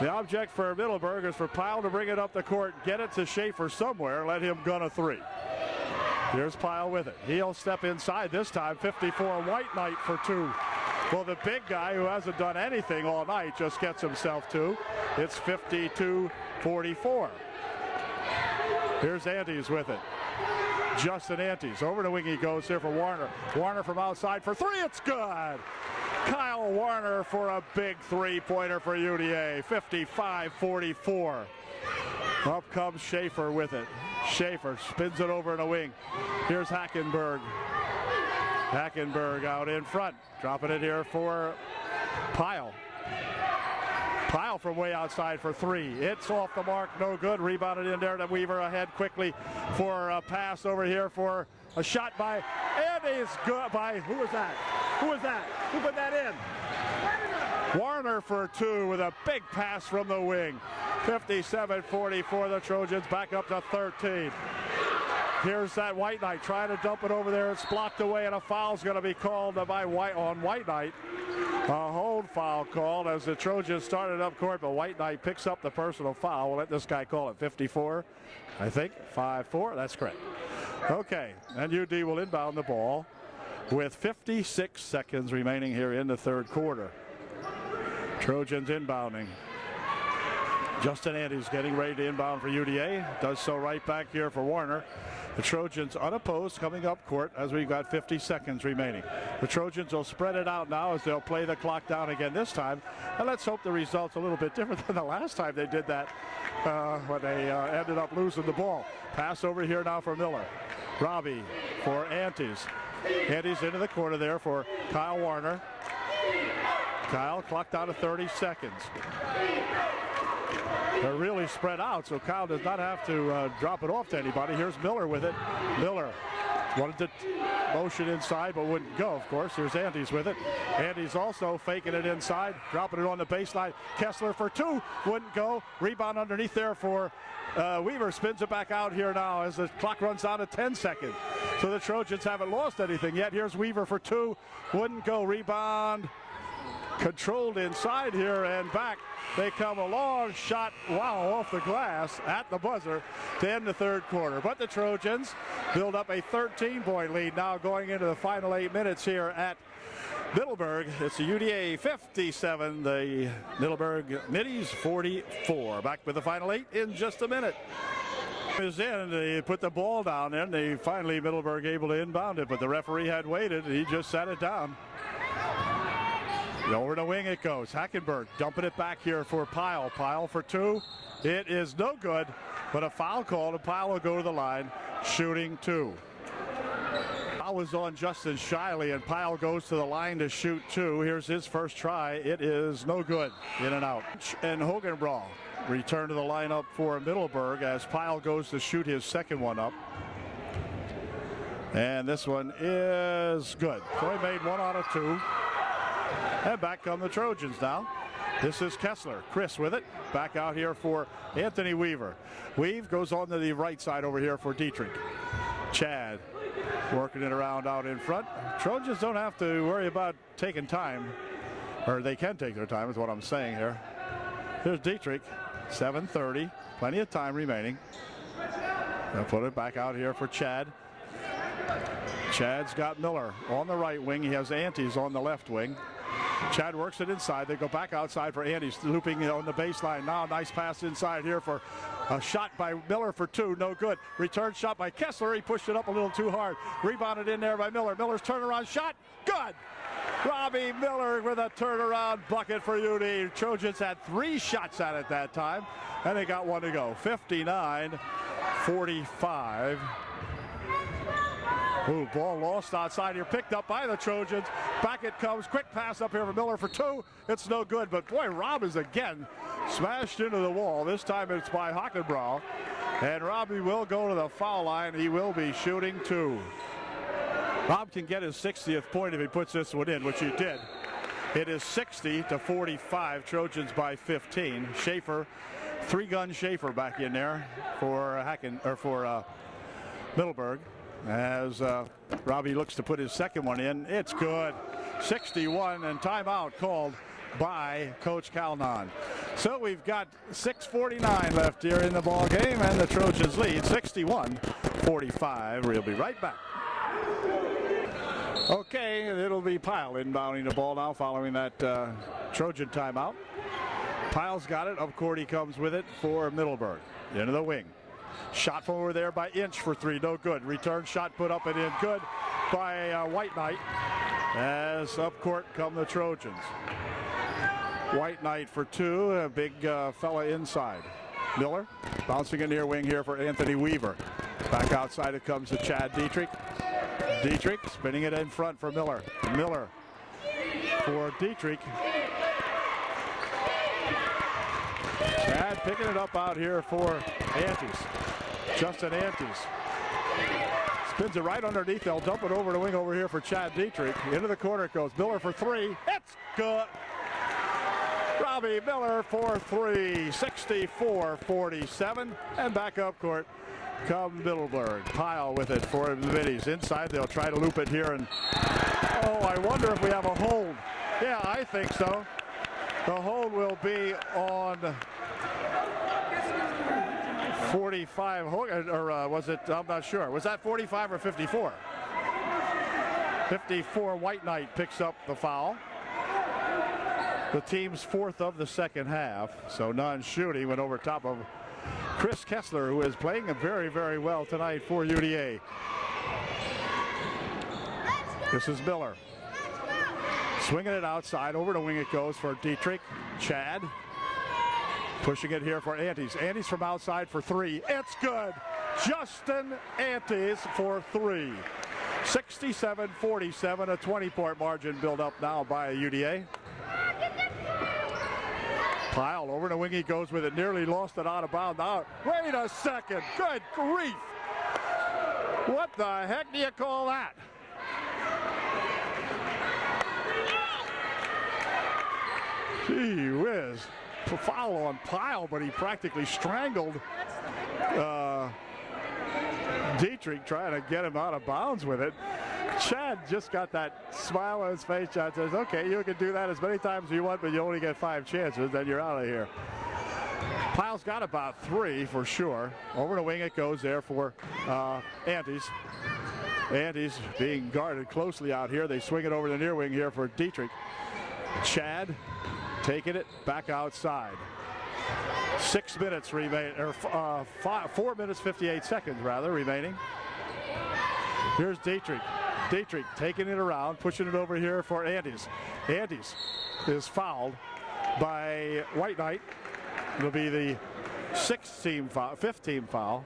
The object for Middleburg is for Pyle to bring it up the court, get it to Schaefer somewhere, let him gun a three. Here's Pyle with it. He'll step inside this time. 54, White Knight for two. Well, the big guy who hasn't done anything all night just gets himself two. It's 52-44. Here's Antes with it. Justin Antes. Over the wing he goes here for Warner. Warner from outside for three. It's good. Kyle Warner for a big three-pointer for UDA. 55-44. Up comes Schaefer with it. Schaefer spins it over in the wing. Here's Hackenberg. Hackenberg out in front. Dropping it here for Pyle. Pyle from way outside for three. It's off the mark, no good. Rebounded in there to Weaver ahead quickly for a pass over here for a shot by Andes. Good by, who was that? Who was that? Who put that in? Warner for two with a big pass from the wing. 57-44, the Trojans back up to 13. Here's that White Knight trying to dump it over there. It's blocked away, and a foul's going to be called by White Knight. A hold foul called as the Trojans started up court, but White Knight picks up the personal foul. We'll let this guy call it 54, I think. 5-4, that's correct. Okay, and UD will inbound the ball with 56 seconds remaining here in the third quarter. Trojans inbounding. Justin Antes getting ready to inbound for UDA. Does so right back here for Warner. The Trojans unopposed coming up court as we've got 50 seconds remaining. The Trojans will spread it out now as they'll play the clock down again this time. And let's hope the result's a little bit different than the last time they did that when they ended up losing the ball. Pass over here now for Miller. Robbie for Antes. Antes into the corner there for Kyle Warner. Kyle clocked down to 30 seconds. They're really spread out, so Kyle does not have to drop it off to anybody. Here's Miller with it. Miller wanted to motion inside, but wouldn't go, of course. Here's Andes with it. Andes also faking it inside, dropping it on the baseline. Kessler for two, wouldn't go. Rebound underneath there for Weaver. Spins it back out here now as the clock runs down to 10 seconds. So the Trojans haven't lost anything yet. Here's Weaver for two, wouldn't go. Rebound controlled inside here and back. They come a long shot, wow, off the glass at the buzzer to end the third quarter. But the Trojans build up a 13-point lead now going into the final 8 minutes here at Middleburg. It's the UDA 57, the Middleburg Middies 44. Back with the final 8 in just a minute. Is in, they put the ball down there, and they finally Middleburg able to inbound it, but the referee had waited and he just sat it down. Over the wing it goes. Hackenberg dumping it back here for Pyle. Pyle for two. It is no good, but a foul call, and Pyle will go to the line, shooting two. Foul was on Justin Shiley, and Pyle goes to the line to shoot two. Here's his first try. It is no good. In and out. And Hogenbrawl return to the lineup for Middleburg as Pyle goes to shoot his second one up. And this one is good. So he made 1 out of 2. And back come the Trojans now. This is Kessler. Chris with it. Back out here for Anthony Weaver. Weave goes on to the right side over here for Dietrich. Chad working it around out in front. Trojans don't have to worry about taking time. Or they can take their time is what I'm saying here. Here's Dietrich. 7:30. Plenty of time remaining. They'll put it back out here for Chad. Chad's got Miller on the right wing. He has Antes on the left wing. Chad works it inside. They go back outside for Andes, looping on the baseline. Now nice pass inside here for a shot by Miller for two. No good. Return shot by Kessler. He pushed it up a little too hard. Rebounded in there by Miller. Miller's turnaround shot. Good. Robbie Miller with a turnaround bucket for UD. Trojans had 3 shots at it that time, and they got 1 to go. 59-45. Ooh, ball lost outside here, picked up by the Trojans. Back it comes, quick pass up here for Miller for two. It's no good, but boy, Rob is again smashed into the wall. This time it's by Hockenbrau. And Robbie will go to the foul line. He will be shooting two. Rob can get his 60th point if he puts this one in, which he did. It is 60-45, Trojans by 15. Schaefer, 3-gun Schaefer back in there for Middleburg. As Robbie looks to put his second one in. It's good. 61, and timeout called by Coach Calnon. So we've got 6:49 left here in the ball game, and the Trojans lead 61-45. We'll be right back. Okay, it'll be Pyle inbounding the ball now following that Trojan timeout. Pyle's got it. Up court he comes with it for Middleburg. Into the wing. Shot from over there by Inch for three. No good. Return shot put up and in. Good by White Knight. As up court come the Trojans. White Knight for two. A big fella inside. Miller bouncing in near wing here for Anthony Weaver. Back outside it comes to Chad Dietrich. Dietrich spinning it in front for Miller. Miller for Dietrich. Chad picking it up out here for Antes. Justin Antes. Spins it right underneath. They'll dump it over the wing over here for Chad Dietrich. Into the corner it goes. Miller for three. It's good. Robbie Miller for three. 64-47. And back up court come Middleburg. Pyle with it for the Middies. Inside they'll try to loop it here. And oh, I wonder if we have a hold. Yeah, I think so. The hold will be on 45, or was it, I'm not sure. Was that 45 or 54? 54, White Knight picks up the foul. The team's fourth of the second half. So non-shooting went over top of Chris Kessler, who is playing very, very well tonight for UDA. This is Miller. Swinging it outside, over the wing it goes for Dietrich. Chad pushing it here for Antes. Antes from outside for three. It's good. Justin Antes for three. 67-47, a 20-point margin built up now by UDA. Pyle over the wing he goes with it. Nearly lost it out of bounds. Now, wait a second. Good grief. What the heck do you call that? Gee whiz. Foul on Pyle, but he practically strangled Dietrich trying to get him out of bounds with it. Chad just got that smile on his face. Chad says, okay, you can do that as many times as you want, but you only get 5 chances, then you're out of here. Pyle's got about 3 for sure. Over the wing it goes there for Antes. Antes being guarded closely out here. They swing it over the near wing here for Dietrich. Chad taking it back outside. 6 minutes remain, or 4 minutes 58 seconds rather remaining. Here's Dietrich. Dietrich taking it around, pushing it over here for Antes. Antes is fouled by White Knight. It'll be the 5th team foul.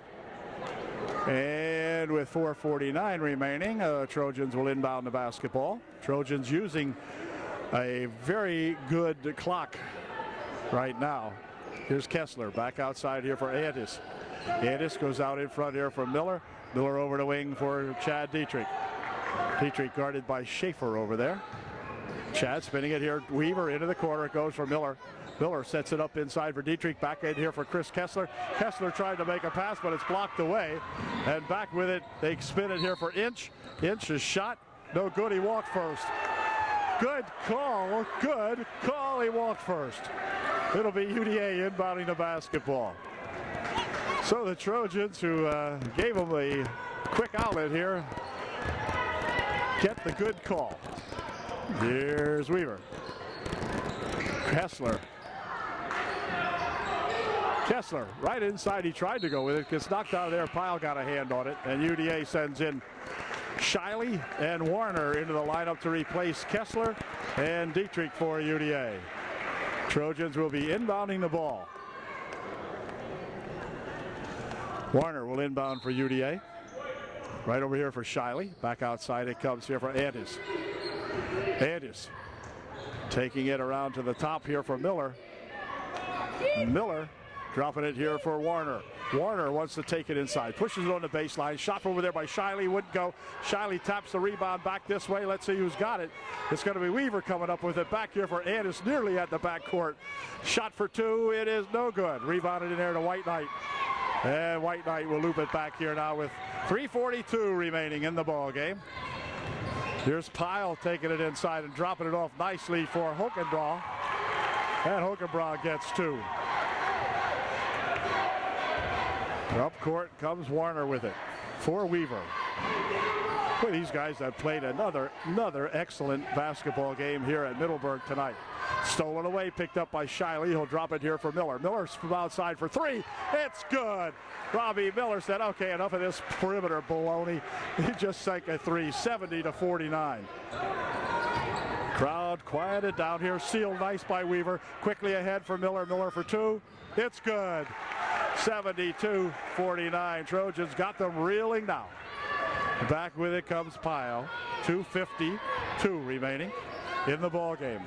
And with 4:49 remaining, Trojans will inbound the basketball. Trojans using a very good clock right now. Here's Kessler back outside here for Antes. Antes goes out in front here for Miller. Miller over the wing for Chad Dietrich. Dietrich guarded by Schaefer over there. Chad spinning it here. Weaver into the corner. It goes for Miller. Miller sets it up inside for Dietrich. Back in here for Chris Kessler. Kessler tried to make a pass, but it's blocked away. And back with it, they spin it here for Inch. Inch's shot, no good. He walked first. Good call. Good call. He walked first. It'll be UDA inbounding the basketball. So the Trojans, who gave them a quick outlet here, get the good call. Here's Weaver. Kessler. Kessler right inside. He tried to go with it. Gets knocked out of there. Pyle got a hand on it. And UDA sends in Shiley and Warner into the lineup to replace Kessler and Dietrich for UDA. Trojans will be inbounding the ball. Warner will inbound for UDA. Right over here for Shiley. Back outside it comes here for Antes. Antes taking it around to the top here for Miller. Miller dropping it here for Warner. Warner wants to take it inside. Pushes it on the baseline. Shot over there by Shiley. Wouldn't go. Shiley taps the rebound back this way. Let's see who's got it. It's going to be Weaver coming up with it. Back here for Antes. Nearly at the backcourt. Shot for 2. It is no good. Rebounded in there to White Knight. And White Knight will loop it back here now with 3:42 remaining in the ball game. Here's Pyle taking it inside and dropping it off nicely for Hokendahl. And Hogenbraun gets 2. Up court comes Warner with it for Weaver. Boy, these guys have played another excellent basketball game here at Middleburg tonight. Stolen away, picked up by Shiley. He'll drop it here for Miller. Miller's from outside for 3. It's good. Robbie Miller said, okay, enough of this perimeter baloney. He just sank a 3, 70-49. Crowd quieted down here. Sealed nice by Weaver. Quickly ahead for Miller. Miller for 2. It's good. 72-49. Trojans got them reeling now. Back with it comes Pyle. 2:52 remaining in the ball game.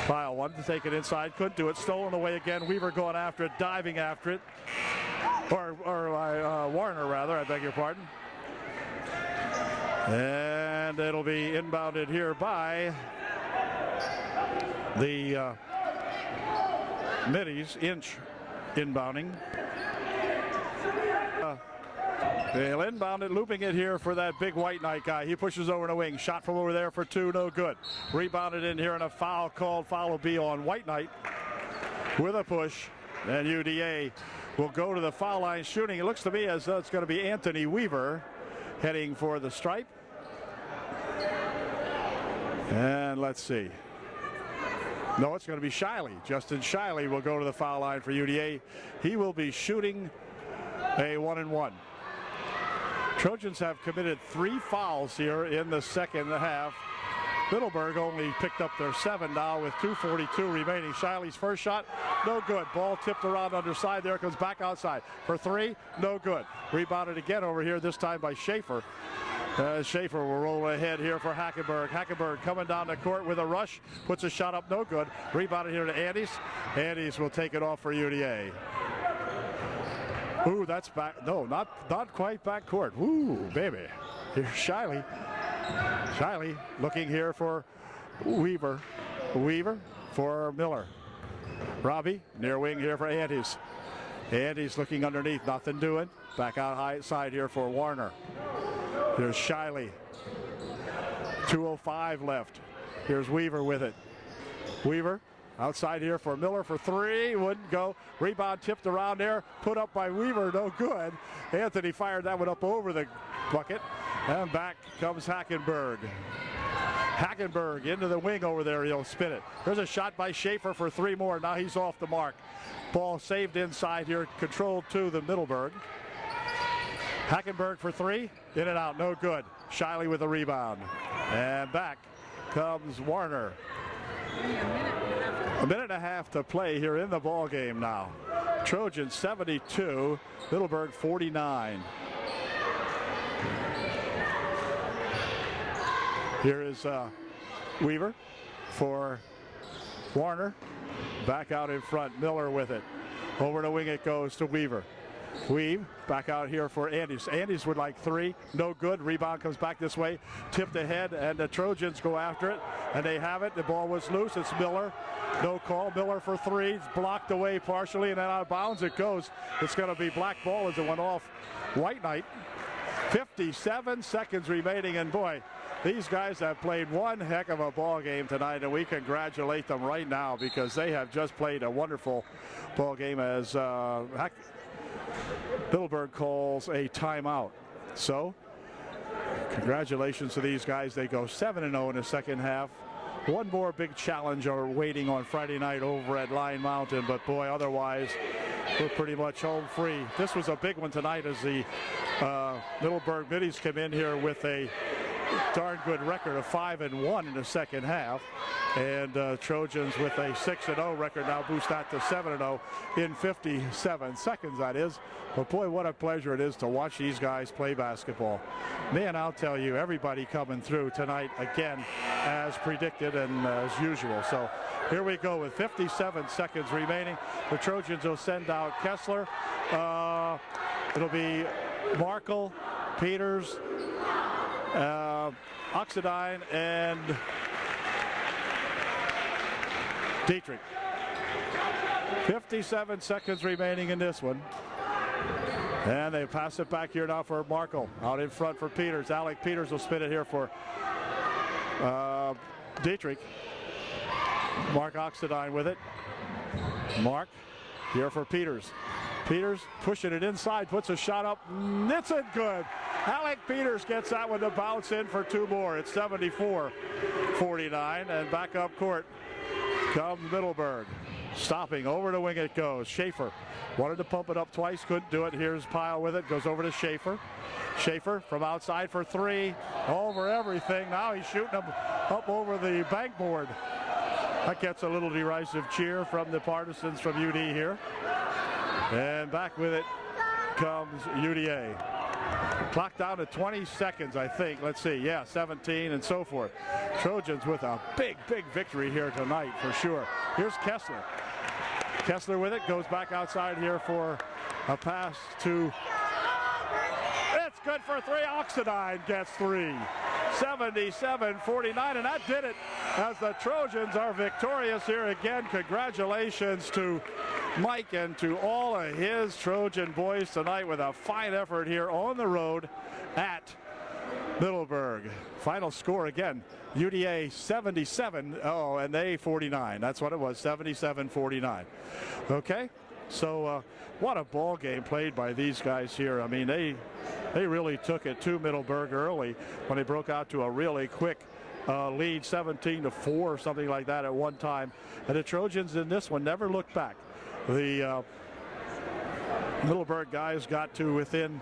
Pyle wanted to take it inside, couldn't do it. Stolen away again. Weaver going after it, diving after it. Warner rather, I beg your pardon. And it'll be inbounded here by the Middies. Inch inbounding. They'll inbound it, looping it here for that big White Knight guy. He pushes over the wing. Shot from over there for 2, no good. Rebounded in here, and a foul called. Foul will be on White Knight with a push. And UDA will go to the foul line shooting. It looks to me as though it's going to be Anthony Weaver heading for the stripe. And let's see. No, it's going to be Shiley. Justin Shiley will go to the foul line for UDA. He will be shooting a 1-and-1. Trojans have committed 3 fouls here in the second half. Middleburg only picked up their 7 now with 2:42 remaining. Shiley's first shot, no good. Ball tipped around underside. There comes back outside for 3, no good. Rebounded again over here, this time by Schaefer. Schaefer will roll ahead here for Hackenberg. Hackenberg coming down the court with a rush. Puts a shot up, no good. Rebounded here to Andes. Andes will take it off for UDA. Ooh, that's back. No, not quite back court. Ooh, baby. Here's Shiley. Shiley looking here for Weaver. Weaver for Miller. Robbie near wing here for Andes. Andes looking underneath, nothing doing. Back out high side here for Warner. Here's Shiley. 2:05 left. Here's Weaver with it. Weaver outside here for Miller for 3. Wouldn't go. Rebound tipped around there. Put up by Weaver. No good. Anthony fired that one up over the bucket. And back comes Hackenberg. Hackenberg into the wing over there. He'll spin it. There's a shot by Schaefer for 3 more. Now he's off the mark. Ball saved inside here. Controlled to the Middleburg. Hackenberg for 3. In and out. No good. Shiley with a rebound. And back comes Warner. A minute and a half to play here in the ball game now. Trojans 72, Middleburg 49. Here is Weaver for Warner. Back out in front. Miller with it. Over the wing it goes to Weaver. Weave back out here for Andes. Andes would like 3. No good. Rebound comes back this way. Tipped ahead, and the Trojans go after it. And they have it. The ball was loose. It's Miller. No call. Miller for 3. It's blocked away partially, and then out of bounds it goes. It's going to be black ball as it went off White Knight. 57 seconds remaining, and boy, these guys have played one heck of a ball game tonight, and we congratulate them right now because they have just played a wonderful ball game as Middleburg calls a timeout. So, congratulations to these guys. They go 7-0 in the second half. One more big challenge are waiting on Friday night over at Line Mountain, but boy, otherwise, we're pretty much home free. This was a big one tonight as the Middleburg Middies come in here with a darn good record of 5-1 in the second half, and Trojans with a 6-0 record now boost that to 7-0 in 57 seconds, that is. But boy, what a pleasure it is to watch these guys play basketball. Man, I'll tell you, everybody coming through tonight again as predicted and as usual. So here we go with 57 seconds remaining. The Trojans will send out Kessler. It'll be Markle, Peters, Oxidine, and Dietrich. 57 seconds remaining in this one. And they pass it back here now for Markle. Out in front for Peters. Alec Peters will spin it here for Dietrich. Mark Oxidine with it. Mark here for Peters. Peters pushing it inside, puts a shot up, it's it good. Alec Peters gets that one to bounce in for two more. It's 74-49, and back up court comes Middleburg. Stopping, over the wing it goes. Schaefer wanted to pump it up twice, couldn't do it. Here's Pyle with it, goes over to Schaefer. Schaefer from outside for three, over everything. Now he's shooting them up over the backboard. That gets a little derisive cheer from the partisans from UD here. And back with it comes UDA. Clock down to 20 seconds, I think. Let's see. Yeah, 17 and so forth. Trojans with a big, big victory here tonight for sure. Here's Kessler. Kessler with it. Goes back outside here for a pass to... It's good for three. Oxidine gets three. 77-49, and that did it as the Trojans are victorious here again. Congratulations to Mike and to all of his Trojan boys tonight with a fine effort here on the road at Middleburg. Final score again, UDA 77, and they 49. That's what it was, 77-49. Okay, so what a ball game played by these guys here. I mean, they really took it to Middleburg early when they broke out to a really quick lead, 17-4 or something like that at one time. And the Trojans in this one never looked back. The Middleburg guys got to within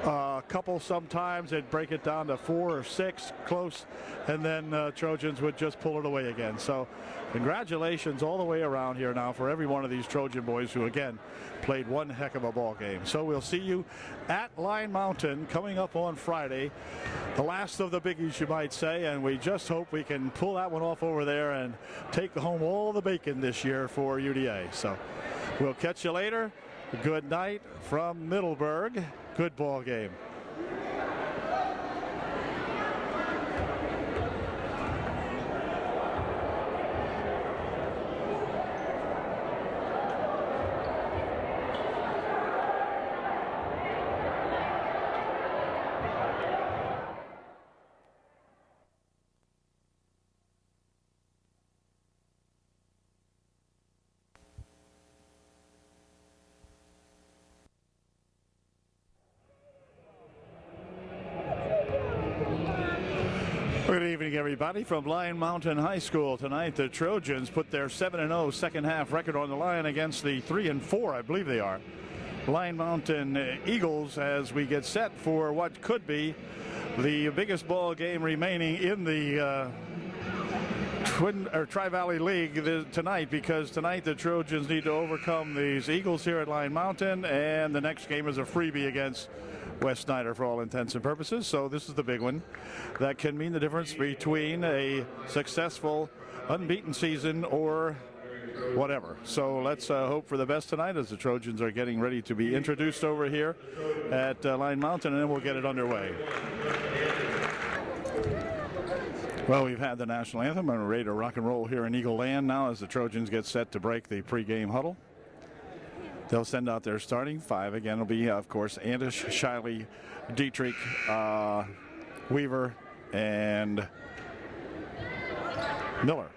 a couple sometimes. They'd break it down to 4 or 6 close, and then Trojans would just pull it away again. So congratulations all the way around here now for every one of these Trojan boys who again played one heck of a ball game. So we'll see you at Line Mountain coming up on Friday, the last of the biggies you might say, and we just hope we can pull that one off over there and take home all the bacon this year for UDA. So we'll catch you later. Good night from Middleburg. Good ball game. Good evening, everybody, from Line Mountain High School. Tonight, the Trojans put their 7-0 second half record on the line against the 3-4, I believe they are, Line Mountain Eagles, as we get set for what could be the biggest ball game remaining in the Tri-Valley League tonight, because tonight the Trojans need to overcome these Eagles here at Line Mountain, and the next game is a freebie against West Snyder for all intents and purposes. So this is the big one that can mean the difference between a successful unbeaten season or whatever. So let's hope for the best tonight as the Trojans are getting ready to be introduced over here at Line Mountain, and then we'll get it underway. Well, we've had the national anthem and we're ready to rock and roll here in Eagle Land now as the Trojans get set to break the pregame huddle. They'll send out their starting five. Again, it'll be, of course, Andish, Shiley, Dietrich, Weaver, and Miller.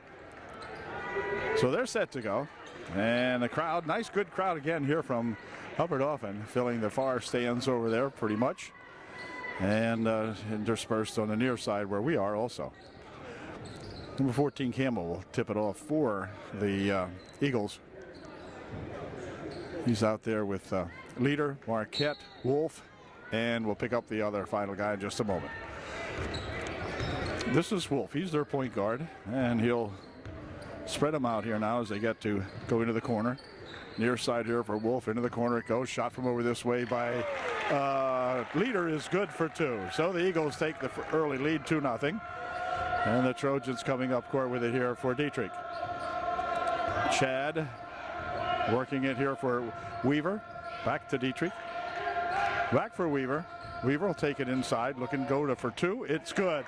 So they're set to go. And the crowd, nice good crowd again here from Hubbard Often, filling the far stands over there pretty much. And interspersed on the near side where we are also. Number 14, Campbell, will tip it off for the Eagles. He's out there with Leader, Marquette, Wolf, and we'll pick up the other final guy in just a moment. This is Wolf. He's their point guard, and he'll spread them out here now as they get to go into the corner. Near side here for Wolf. Into the corner it goes. Shot from over this way by Leader is good for two. So the Eagles take the early lead, 2-0. And the Trojans coming up court with it here for Dietrich. Chad working it here for Weaver. Back to Dietrich. Back for Weaver. Weaver will take it inside. Looking go to for two. It's good.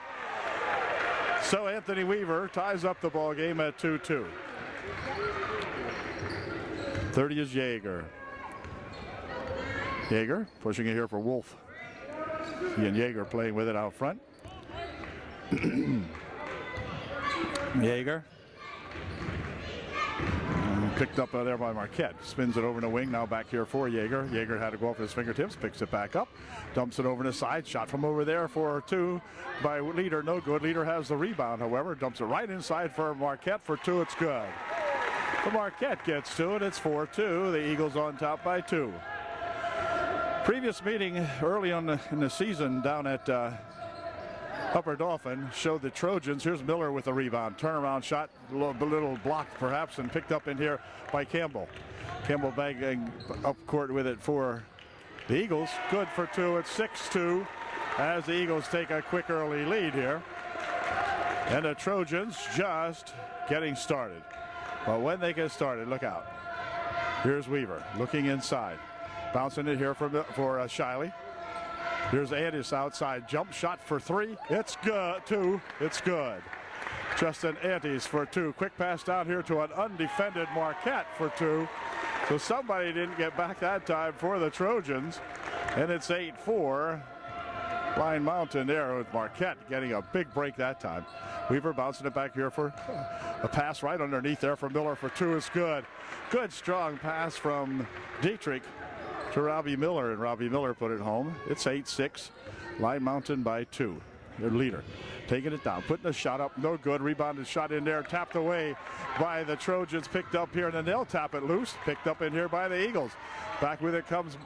So Anthony Weaver ties up the ball game at 2-2. 30 is Yeager. Yeager pushing it here for Wolf. He and Yeager playing with it out front. Yeager Picked up there by Marquette. Spins it over in the wing. Now back here for Yeager. Yeager had to go off his fingertips. Picks it back up. Dumps it over to the side. Shot from over there for two by Leader. No good. Leader has the rebound, however. Dumps it right inside for Marquette for two. It's good. So Marquette gets to it. It's 4-2. The Eagles on top by 2. Previous meeting early in the season down at Upper Dauphin showed the Trojans. Here's Miller with a rebound. Turnaround shot, a little blocked perhaps, and picked up in here by Campbell. Campbell banging up court with it for the Eagles. Good for 2. It's 6-2 as the Eagles take a quick early lead here. And the Trojans just getting started. But when they get started, look out. Here's Weaver looking inside. Bouncing it here for Shiley. Here's Andis outside. Jump shot for 3. It's good. 2. It's good. Justin Andis for 2. Quick pass down here to an undefended Marquette for 2. So somebody didn't get back that time for the Trojans. And it's 8-4. Blind Mountain there with Marquette getting a big break that time. Weaver bouncing it back here for a pass right underneath there for Miller for 2. It's good. Good strong pass from Dietrich to Robbie Miller, and Robbie Miller put it home. It's 8-6. Blind Mountain by 2. Their leader taking it down, putting a shot up, no good. Rebounded shot in there, tapped away by the Trojans, picked up here, and then they'll tap it loose. Picked up in here by the Eagles. Back with it comes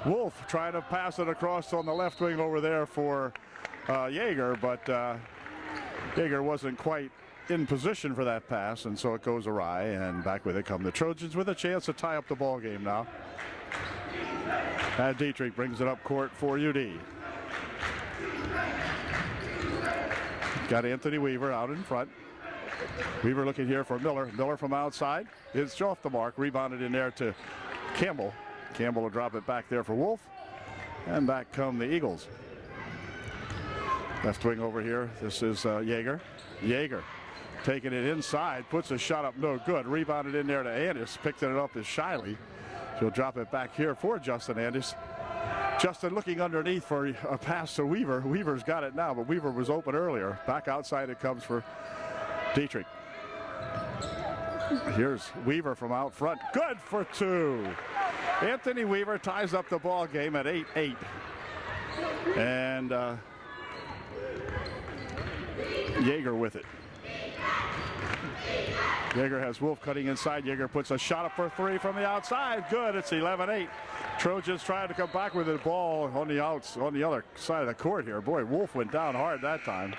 Wolf, trying to pass it across on the left wing over there for Yeager, but Yeager wasn't quite in position for that pass, and so it goes awry, and back with it come the Trojans with a chance to tie up the ball game now. And Dietrich brings it up court for UD. Got Anthony Weaver out in front. Weaver looking here for Miller. Miller from outside. It's off the mark. Rebounded in there to Campbell. Campbell will drop it back there for Wolf. And back come the Eagles. Left wing over here. This is Yeager. Yeager taking it inside. Puts a shot up. No good. Rebounded in there to Andis. Picking it up is Shiley. She'll drop it back here for Justin Andis. Justin looking underneath for a pass to Weaver. Weaver's got it now, but Weaver was open earlier. Back outside it comes for Dietrich. Here's Weaver from out front. Good for 2. Anthony Weaver ties up the ball game at 8-8. And Yeager with it. Yeager has Wolf cutting inside. Yeager puts a shot up for 3 from the outside. Good. It's 11-8. Trojans trying to come back with the ball on the other side of the court here. Boy, Wolf went down hard that time.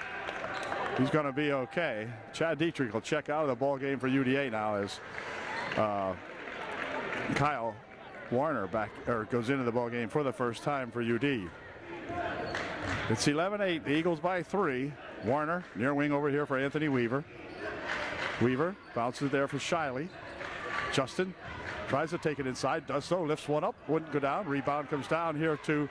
He's going to be okay. Chad Dietrich will check out of the ball game for UDA now as Kyle Warner goes into the ball game for the first time for UD. It's 11-8. The Eagles by 3. Warner near wing over here for Anthony Weaver. Weaver bounces there for Shiley. Justin tries to take it inside, does so, lifts one up, wouldn't go down. Rebound comes down here to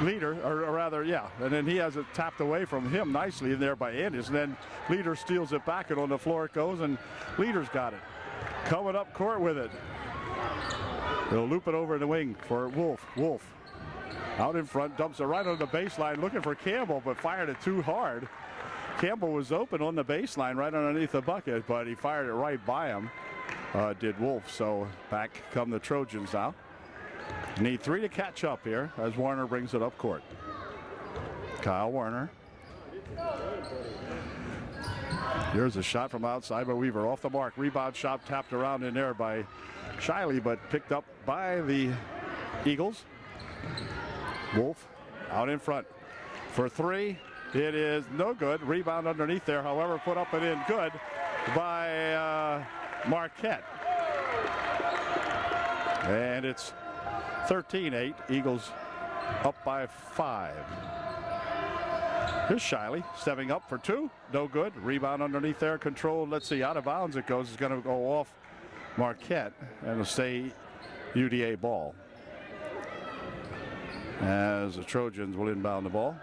Leader, or rather, yeah. And then he has it tapped away from him nicely in there by Andis. And then Leader steals it back, and on the floor it goes, and Leader's got it. Coming up court with it. They'll loop it over in the wing for Wolf. Wolf out in front, dumps it right on the baseline, looking for Campbell, but fired it too hard. Campbell was open on the baseline right underneath the bucket, but he fired it right by him, did Wolf. So back come the Trojans now. Need 3 to catch up here as Warner brings it up court. Kyle Warner. Here's a shot from outside by Weaver, off the mark. Rebound shot tapped around in there by Shiley, but picked up by the Eagles. Wolf out in front for 3. It is no good. Rebound underneath there, however, put up and in good by Marquette. And it's 13-8. Eagles up by 5. Here's Shiley stepping up for 2. No good. Rebound underneath there, controlled. Let's see, out of bounds it goes. It's going to go off Marquette and it'll stay UDA ball. As the Trojans will inbound the ball.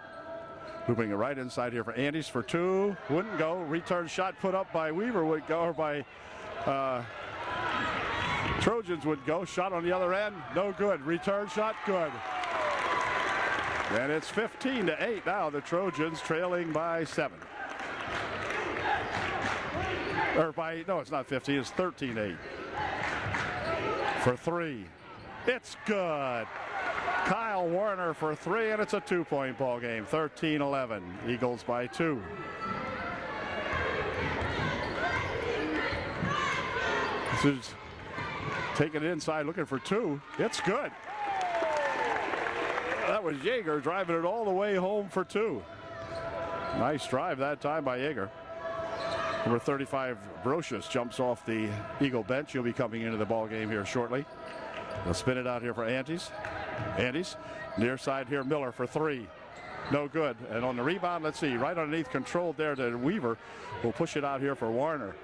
Looping it right inside here for Andis for 2. Wouldn't go. Return shot put up by Weaver would go, or by Trojans would go. Shot on the other end. No good. Return shot good. And it's 15-8 now. The Trojans trailing by 7. No, it's not 15, it's 13-8. For three. It's good. Kyle Warner for three, and it's a 2-point ball game. 13-11. Eagles by 2. This is taking it inside, looking for 2. It's good. That was Yeager driving it all the way home for 2. Nice drive that time by Yeager. Number 35, Brocious, jumps off the Eagle bench. He'll be coming into the ball game here shortly. They'll spin it out here for Antes. Antes, near side here, Miller for 3. No good. And on the rebound, let's see, right underneath, controlled there to Weaver. We'll push it out here for Warner.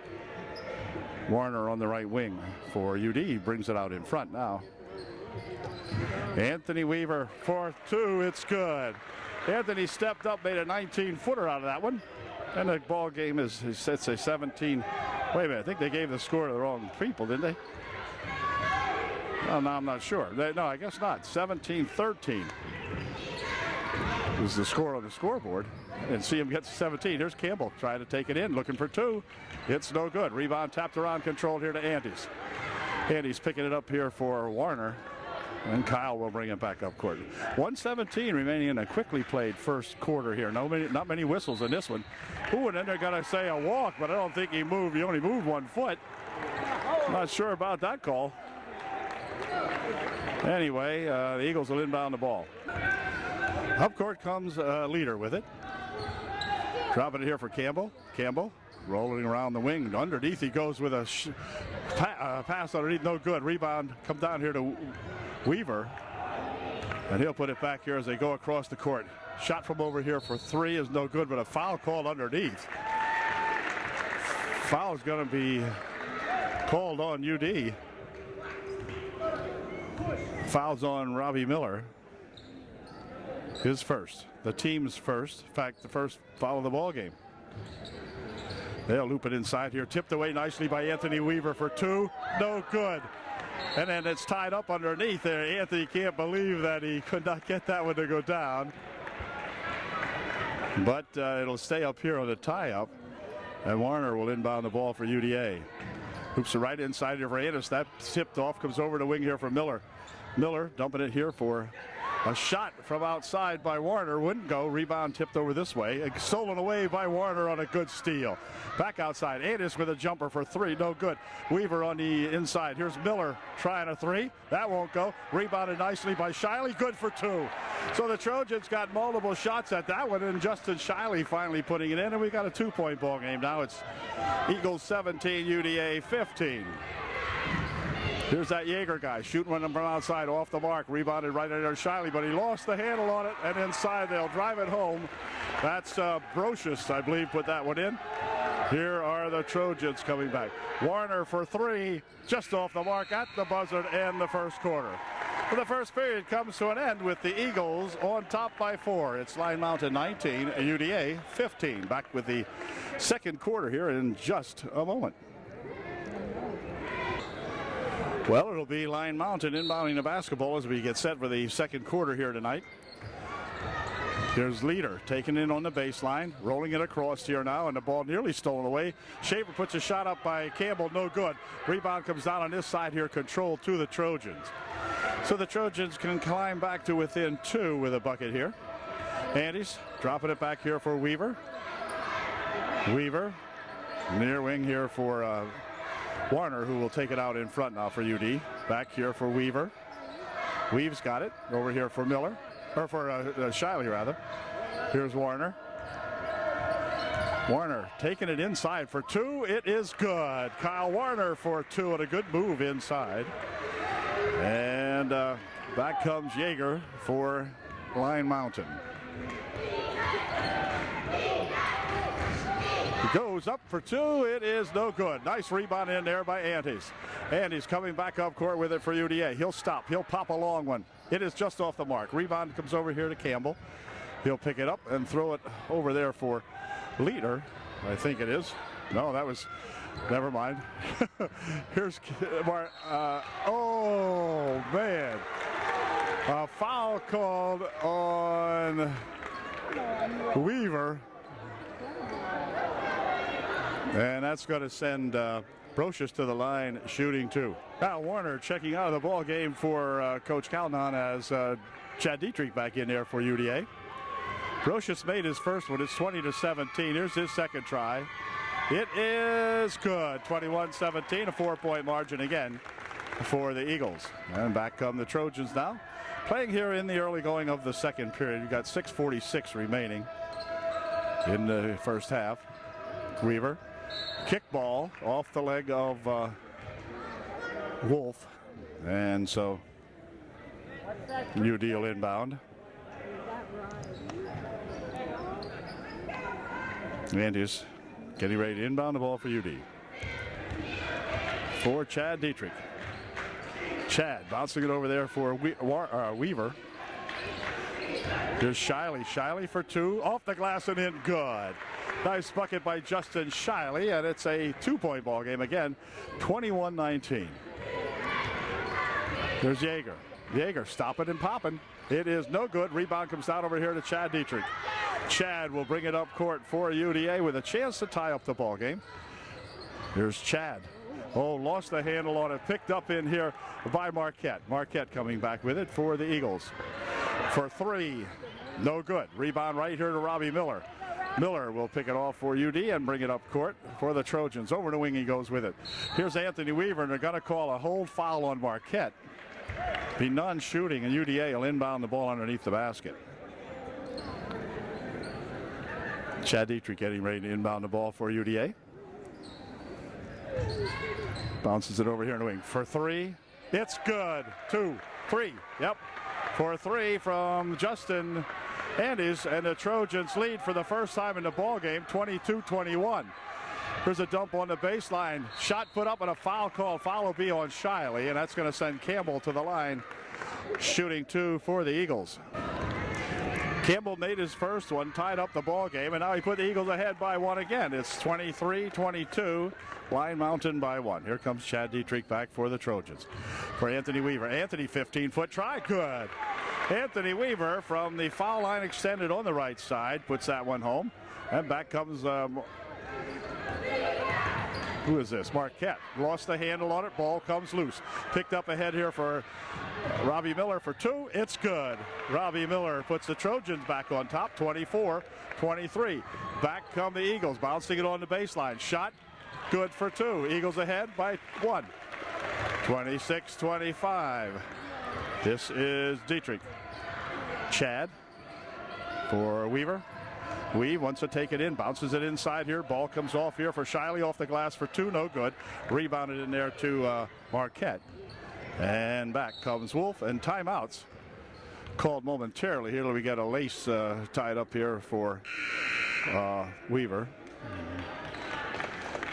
Warner on the right wing for UD. Brings it out in front now. Anthony Weaver for 2. It's good. Anthony stepped up, made a 19-footer out of that one. And the ball game is it's a 17. Wait a minute, I think they gave the score to the wrong people, didn't they? Well, no, I'm not sure. No, I guess not. 17-13 is the score on the scoreboard. And see him get to 17. Here's Campbell trying to take it in, looking for 2. It's no good. Rebound tapped around, controlled here to Andes. Andes picking it up here for Warner. And Kyle will bring it back up court. 1:17 remaining in a quickly played first quarter here. Not many whistles in this one. Ooh, and then they're going to say a walk, but I don't think he moved. He only moved 1 foot. Not sure about that call. Anyway, the Eagles will inbound the ball. Up court comes Leader with it. Dropping it here for Campbell. Campbell rolling around the wing. Underneath he goes with a pass underneath. No good. Rebound. Come down here to Weaver. And he'll put it back here as they go across the court. Shot from over here for 3 is no good, but a foul called underneath. Foul's going to be called on UD. Foul's on Robbie Miller. His first. The team's first. In fact, the first foul of the ball game. They'll loop it inside here. Tipped away nicely by Anthony Weaver for 2. No good. And then it's tied up underneath there. Anthony can't believe that he could not get that one to go down. But it'll stay up here on the tie-up. And Warner will inbound the ball for UDA. Hoops it right inside here for Annis. That tipped off, comes over to wing here for Miller. Miller dumping it here for a shot from outside by Warner. Wouldn't go. Rebound tipped over this way. Stolen away by Warner on a good steal. Back outside. Annis with a jumper for 3. No good. Weaver on the inside. Here's Miller trying a 3. That won't go. Rebounded nicely by Shiley. Good for 2. So the Trojans got multiple shots at that one, and Justin Shiley finally putting it in, and we got a 2-point ball game now. It's Eagles 17, UDA 15. Here's that Yeager guy shooting one from outside off the mark. Rebounded right under Shiley, but he lost the handle on it, and inside they'll drive it home. That's Brocious, I believe, put that one in. Here are the Trojans coming back. Warner for 3, just off the mark at the buzzer to end the first quarter. Well, the first period comes to an end with the Eagles on top by 4. It's Line Mountain 19, UDA 15. Back with the second quarter here in just a moment. Well, it'll be Line Mountain inbounding the basketball as we get set for the second quarter here tonight. Here's Leader taking it on the baseline, rolling it across here now, and the ball nearly stolen away. Shaver puts a shot up by Campbell, no good. Rebound comes down on this side here, controlled to the Trojans. So the Trojans can climb back to within 2 with a bucket here. Andes dropping it back here for Weaver. Weaver, near wing here for Warner, who will take it out in front now for UD. Back here for Weaver. Weave's got it over here for Miller, or for Shiley rather. Here's Warner. Warner taking it inside for 2. It is good. Kyle Warner for 2 and a good move inside. And back comes Yeager for Line Mountain. Goes up for 2. It is no good. Nice rebound in there by Antes. Antes coming back up court with it for UDA. He'll stop. He'll pop a long one. It is just off the mark. Rebound comes over here to Campbell. He'll pick it up and throw it over there for Leader. I think it is. No, that was, never mind. Here's, oh man. A foul called on Weaver. And that's going to send Brocious to the line shooting 2. Al Warner checking out of the ball game for Coach Calhoun as Chad Dietrich back in there for UDA. Brocious made his first one. It's 20-17. Here's his second try. It is good. 21-17, a 4-point margin again for the Eagles. And back come the Trojans now. Playing here in the early going of the second period. You've got 6:46 remaining in the first half. Weaver. Kickball off the leg of Wolf. And so new deal inbound. Andrews getting ready to inbound the ball for UD. For Chad Dietrich. Chad bouncing it over there for Weaver. Here's Shiley. Shiley for 2. Off the glass and in. Good. Nice bucket by Justin Shiley, and it's a 2-point ball game again. 21-19. There's Yeager. Yeager stopping and popping. It is no good. Rebound comes down over here to Chad Dietrich. Chad will bring it up court for UDA with a chance to tie up the ball game. Here's Chad. Oh, lost the handle on it. Picked up in here by Marquette. Marquette coming back with it for the Eagles. For 3. No good. Rebound right here to Robbie Miller. Miller will pick it off for UD and bring it up court for the Trojans. Over to wing he goes with it. Here's Anthony Weaver, and they're going to call a hold foul on Marquette. Be non-shooting, and UDA will inbound the ball underneath the basket. Chad Dietrich getting ready to inbound the ball for UDA. Bounces it over here in the wing. For 3. It's good. 2, 3. Yep. For 3 from Justin Andes, and the Trojans lead for the first time in the ball game, 22-21. Here's a dump on the baseline. Shot put up and a foul call. Foul will be on Shiley, and that's going to send Campbell to the line. Shooting 2 for the Eagles. Campbell made his first one, tied up the ball game, and now he put the Eagles ahead by 1 again. It's 23-22. Line Mountain by 1. Here comes Chad Dietrich back for the Trojans. For Anthony Weaver. Anthony 15-foot try. Good. Anthony Weaver from the foul line extended on the right side puts that one home. And back comes who is this? Marquette. Lost the handle on it. Ball comes loose. Picked up ahead here for Robbie Miller for 2. It's good. Robbie Miller puts the Trojans back on top. 24-23. Back come the Eagles. Bouncing it on the baseline. Shot good for 2. Eagles ahead by 1. 26-25. This is Dietrich. Chad for Weaver. Weave wants to take it in, bounces it inside here. Ball comes off here for Shiley, off the glass for 2, no good. Rebounded in there to Marquette. And back comes Wolf, and timeouts called momentarily. Here we get a lace tied up here for Weaver.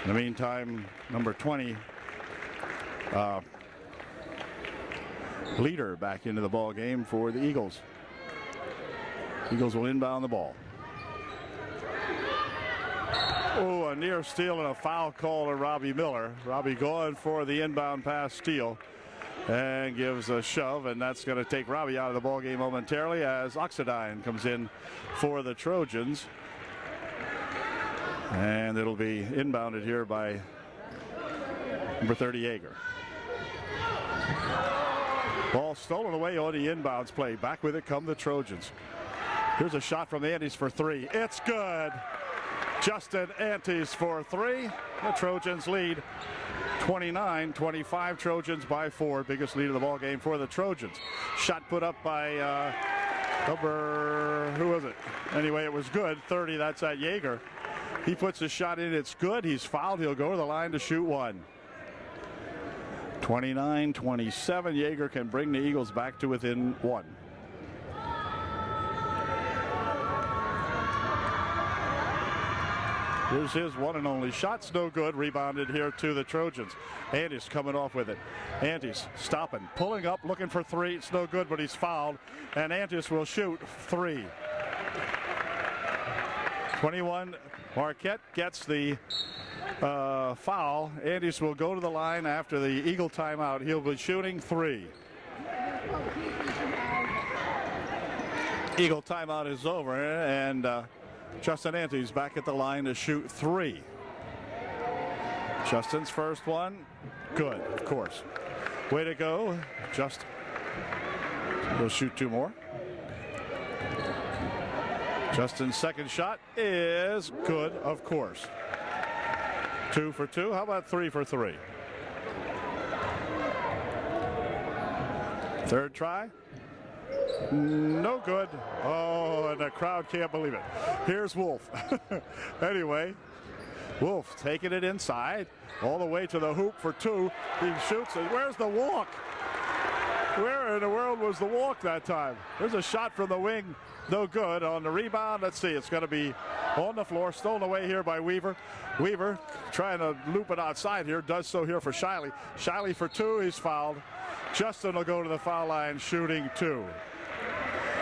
In the meantime, number 20, Leader back into the ball game for the Eagles. Eagles will inbound the ball. Oh, a near steal and a foul call to Robbie Miller. Robbie going for the inbound pass steal and gives a shove, and that's going to take Robbie out of the ball game momentarily as Oxidine comes in for the Trojans. And it'll be inbounded here by number 30, Yeager. Ball stolen away on the inbounds play. Back with it come the Trojans. Here's a shot from Antes for 3. It's good. Justin Antes for 3. The Trojans lead 29-25. Trojans by 4. Biggest lead of the ball game for the Trojans. Shot put up by who was it? Anyway, it was good. 30. That's at Yeager. He puts his shot in. It's good. He's fouled. He'll go to the line to shoot 1. 29-27. Yeager can bring the Eagles back to within 1. Here's his one and only. Shot's no good. Rebounded here to the Trojans. Antes coming off with it. Antes stopping, pulling up, looking for 3. It's no good, but he's fouled. And Antes will shoot 3. 21. Marquette gets the foul. Antes will go to the line after the Eagle timeout. He'll be shooting 3. Eagle timeout is over, and Justin Antes back at the line to shoot 3. Justin's first one, good, of course. Way to go, Justin. He'll shoot 2 more. Justin's second shot is good, of course. 2 for 2. How about 3 for 3? Third try. No good. Oh, and the crowd can't believe it. Here's Wolf. Anyway, Wolf taking it inside all the way to the hoop for 2. He shoots it. Where's the walk? Where in the world was the walk that time? There's a shot from the wing. No good. On the rebound, let's see. It's going to be on the floor. Stolen away here by Weaver. Weaver trying to loop it outside here. Does so here for Shiley. Shiley for 2. He's fouled. Justin will go to the foul line shooting 2.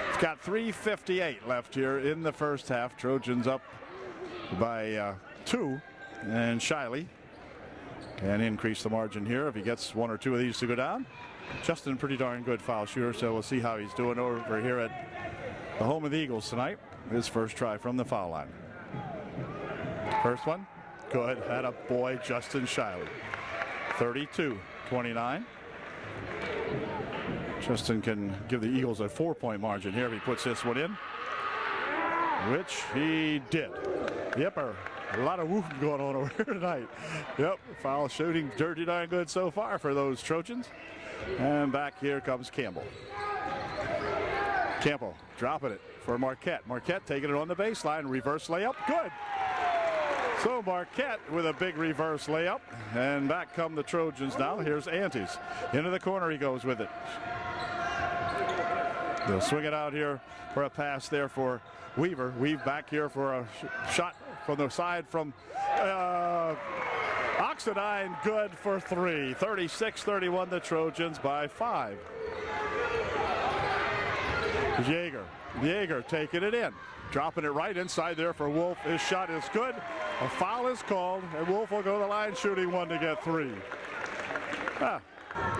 It's got 3:58 left here in the first half. Trojans up by 2. And Shiley can increase the margin here if he gets 1 or 2 of these to go down. Justin, pretty darn good foul shooter, so we'll see how he's doing over here at the home of the Eagles tonight. His first try from the foul line. First one, good. Had a boy, Justin Shiley. 32-29. Justin can give the Eagles a 4-point margin here if he puts this one in, which he did. Yep, a lot of whooping going on over here tonight. Yep, foul shooting dirty darn good so far for those Trojans. And back here comes Campbell. Campbell dropping it for Marquette. Marquette taking it on the baseline. Reverse layup. Good. So Marquette with a big reverse layup. And back come the Trojans now. Here's Antes. Into the corner he goes with it. They'll swing it out here for a pass there for Weaver. Weave back here for a shot from the side from Oxidine. Good for 3. 36-31 the Trojans by 5. Jaeger taking it in. Dropping it right inside there for Wolf. His shot is good. A foul is called, and Wolf will go to the line shooting 1 to get 3.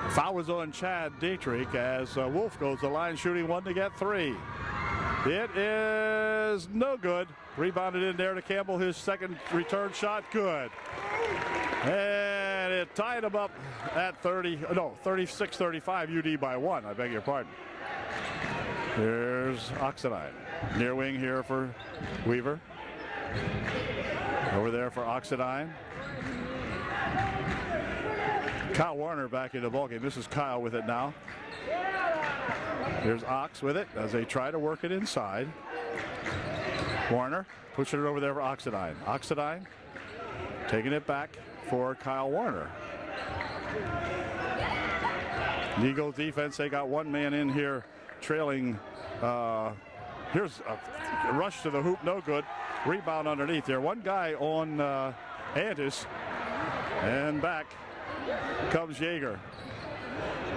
Foul was on Chad Dietrich as Wolf goes to the line shooting 1 to get 3. It is no good. Rebounded in there to Campbell. His second return shot, good. And it tied him up at 36-35, UD by 1. I beg your pardon. Here's Oxidine. Near wing here for Weaver. Over there for Oxidine. Kyle Warner back in the ballgame. This is Kyle with it now. Here's Ox with it as they try to work it inside. Warner pushing it over there for Oxidine. Oxidine taking it back for Kyle Warner. The Eagles defense, they got 1 man in here trailing. Here's a rush to the hoop, no good. Rebound underneath there. 1 guy on Antis. And back comes Jaeger.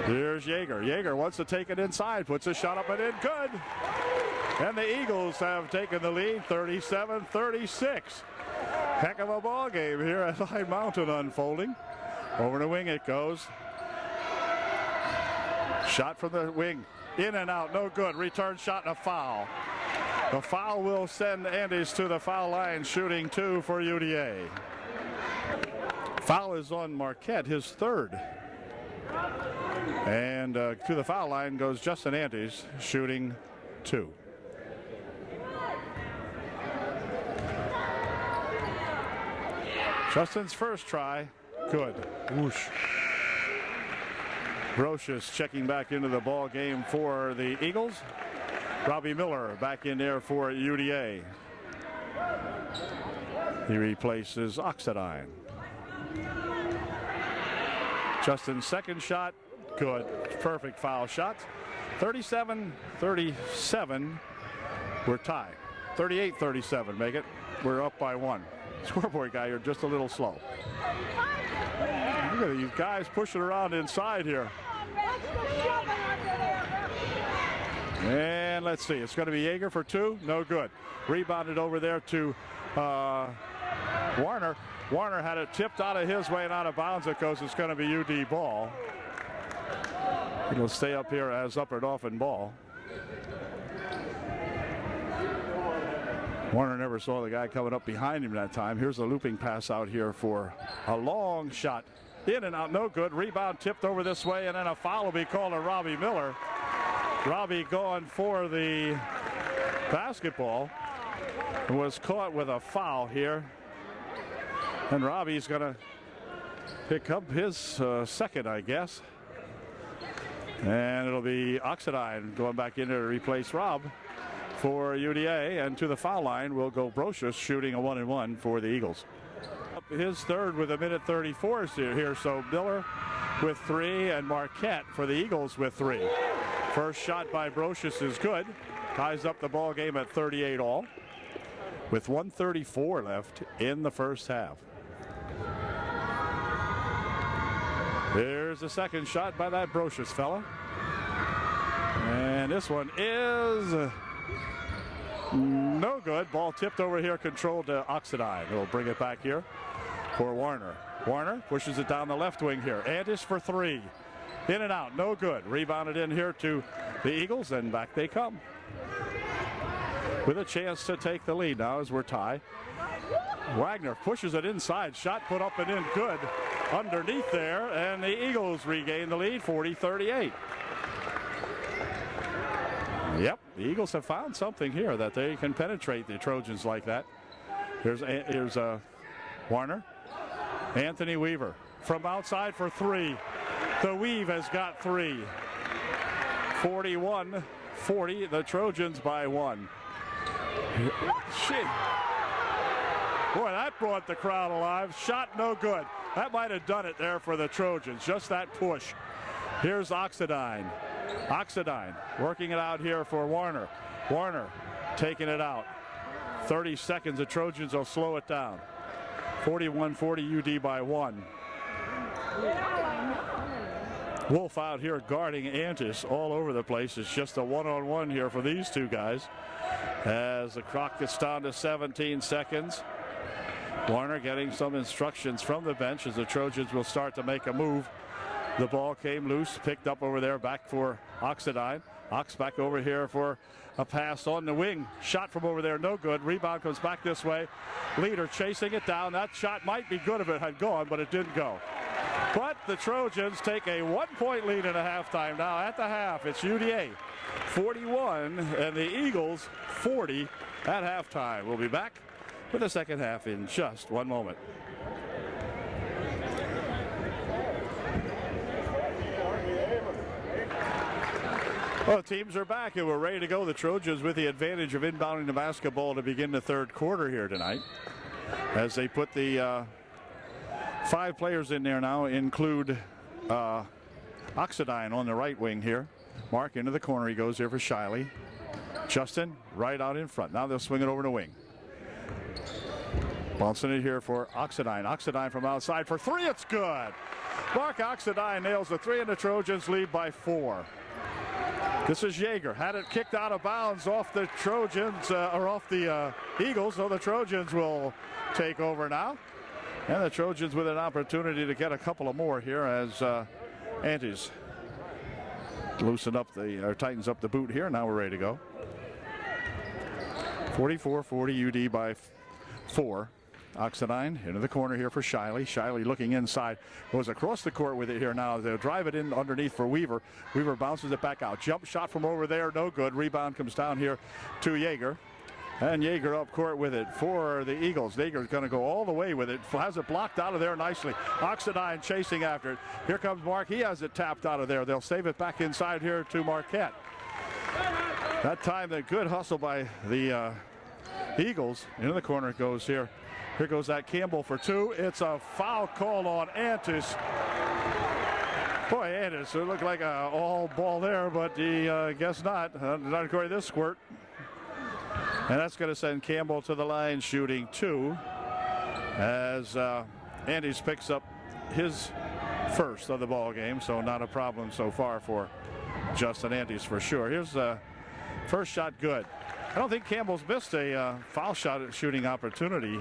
Here's Jaeger. Jaeger wants to take it inside, puts a shot up and in, good. And the Eagles have taken the lead, 37-36. Heck of a ball game here at High Mountain unfolding. Over the wing it goes. Shot from the wing, in and out, no good. Return shot and a foul. The foul will send Andes to the foul line, shooting 2 for UDA. Foul is on Marquette, his 3rd. And to the foul line goes Justin Antes, shooting 2. Justin's first try, good. Whoosh. Brocious checking back into the ball game for the Eagles. Robbie Miller back in there for UDA. He replaces Oxidine. Justin's second shot, good. Perfect foul shot. 37-37. We're tied. 38-37, make it. We're up by 1. Scoreboard guy, you're just a little slow. Look at these guys pushing around inside here. And let's see, it's going to be Jaeger for 2, no good. Rebounded over there to Warner. Warner had it tipped out of his way and out of bounds. It goes. It's going to be UD ball. It'll stay up here as up and off in ball. Warner never saw the guy coming up behind him that time. Here's a looping pass out here for a long shot. In and out, no good. Rebound tipped over this way, and then a foul will be called on Robbie Miller. Robbie going for the basketball. Was caught with a foul here. And Robbie's going to pick up his second, I guess. And it'll be Oxidine going back in to replace Rob for UDA. And to the foul line will go Brocious, shooting a 1-and-1 for the Eagles. His third with 1:34 here. So Miller with 3 and Marquette for the Eagles with 3. First shot by Brocious is good. Ties up the ball game at 38 all. With 1:34 left in the first half. There's the second shot by that Brocious fella. And this one is no good. Ball tipped over here, controlled to Oxidine. He'll bring it back here for Warner. Warner pushes it down the left wing here. Andis for 3. In and out, no good. Rebounded in here to the Eagles, and back they come. With a chance to take the lead now as we're tied. Wagner pushes it inside. Shot put up and in, good. Underneath there, and the Eagles regain the lead, 40-38. Yep, the Eagles have found something here that they can penetrate the Trojans like that. Here's Warner. Anthony Weaver from outside for 3. The Weave has got 3. 41-40, the Trojans by 1. Shit. Boy, that brought the crowd alive. Shot no good. That might have done it there for the Trojans. Just that push. Here's Oxidine. Oxidine working it out here for Warner. Warner taking it out. 30 seconds. The Trojans will slow it down. 41-40 UD by 1. Wolf out here guarding Antis all over the place. It's just a one-on-one here for these two guys. As the clock gets down to 17 seconds. Warner getting some instructions from the bench as the Trojans will start to make a move. The ball came loose, picked up over there, back for Oxidine. Ox back over here for a pass on the wing. Shot from over there, no good. Rebound comes back this way. Leader chasing it down. That shot might be good if it had gone, but it didn't go. But the Trojans take a 1-point lead in a halftime now. At the half, it's UDA 41 and the Eagles 40 at halftime. We'll be back with the second half in just one moment. Well, the teams are back and we're ready to go. The Trojans with the advantage of inbounding the basketball to begin the third quarter here tonight. As they put the 5 players in there now, include Oxidine on the right wing here. Mark into the corner. He goes here for Shiley. Justin right out in front. Now they'll swing it over the wing. Bouncing it here for Oxidine. Oxidine from outside for 3. It's good. Mark Oxidine nails the 3 and the Trojans lead by 4. This is Yeager. Had it kicked out of bounds off the Trojans, or off the Eagles, so the Trojans will take over now. And the Trojans with an opportunity to get a couple of more here as Antis tightens up the boot here. Now we're ready to go. 44-40 UD by 4. Oxidine into the corner here for Shiley. Shiley looking inside. Goes across the court with it here now. They'll drive it in underneath for Weaver. Weaver bounces it back out. Jump shot from over there. No good. Rebound comes down here to Yeager. And Yeager up court with it for the Eagles. Yeager's going to go all the way with it. Has it blocked out of there nicely. Oxidine chasing after it. Here comes Mark. He has it tapped out of there. They'll save it back inside here to Marquette. That time, the good hustle by the Eagles. Into the corner it goes here. Here goes that Campbell for 2. It's a foul call on Antis. Boy, Antis, it looked like a all ball there, but he guess not. Not according to this squirt. And that's going to send Campbell to the line shooting 2 as Antis picks up his first of the ball game. So not a problem so far for Justin Antis for sure. Here's the first shot good. I don't think Campbell's missed a foul shot shooting opportunity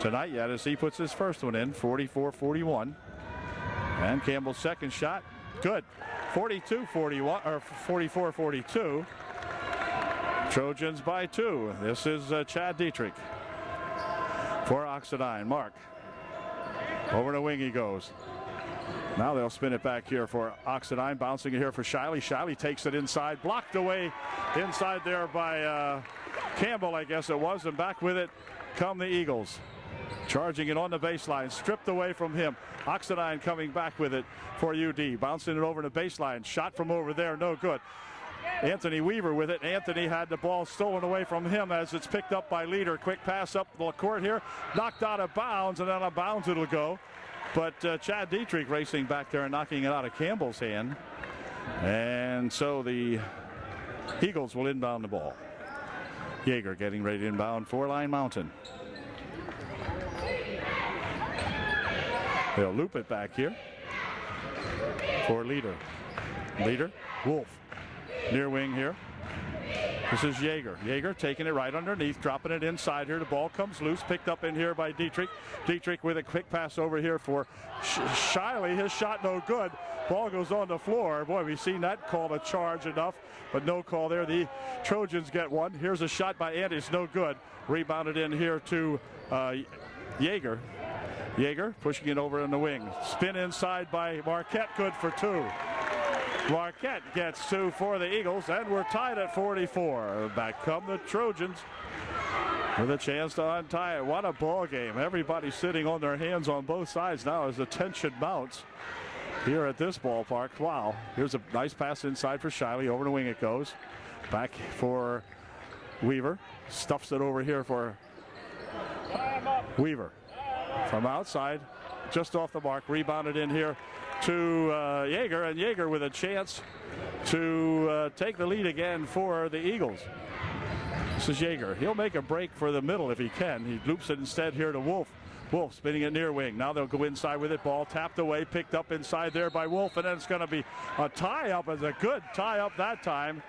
tonight yet as he puts his first one in, 44-41. And Campbell's second shot, good. 42-41 or 44-42. Trojans by 2. This is Chad Dietrich for Oxidine. Mark. Over the wing he goes. Now they'll spin it back here for Oxidine. Bouncing it here for Shiley. Shiley takes it inside. Blocked away inside there by Campbell, I guess it was. And back with it come the Eagles. Charging it on the baseline. Stripped away from him. Oxidine coming back with it for UD. Bouncing it over the baseline. Shot from over there. No good. Anthony Weaver with it. Anthony had the ball stolen away from him as it's picked up by Leader. Quick pass up the court here. Knocked out of bounds, and out of bounds it'll go. But Chad Dietrich racing back there and knocking it out of Campbell's hand. And so the Eagles will inbound the ball. Yeager getting ready to inbound for Line Mountain. They'll loop it back here for Leader. Leader, Wolf. Near wing here. This is Yeager. Yeager taking it right underneath, dropping it inside here. The ball comes loose, picked up in here by Dietrich. Dietrich with a quick pass over here for Shiley. His shot no good. Ball goes on the floor. Boy, we've seen that called a charge enough, but no call there. The Trojans get one. Here's a shot by Andy. It's no good. Rebounded in here to Yeager. Yeager pushing it over in the wing. Spin inside by Marquette. Good for 2. Marquette gets 2 for the Eagles, and we're tied at 44. Back come the Trojans with a chance to untie it. What a ball game. Everybody sitting on their hands on both sides now as the tension mounts here at this ballpark. Wow. Here's a nice pass inside for Shiley. Over the wing it goes. Back for Weaver. Stuffs it over here for Weaver. From outside, just off the mark. Rebounded in here to Yeager, and Yeager with a chance to take the lead again for the Eagles. This is Yeager. He'll make a break for the middle if he can. He loops it instead here to Wolf. Wolf spinning it near wing. Now they'll go inside with it. Ball tapped away, picked up inside there by Wolf, and then it's going to be a tie-up. It's a good tie-up that time.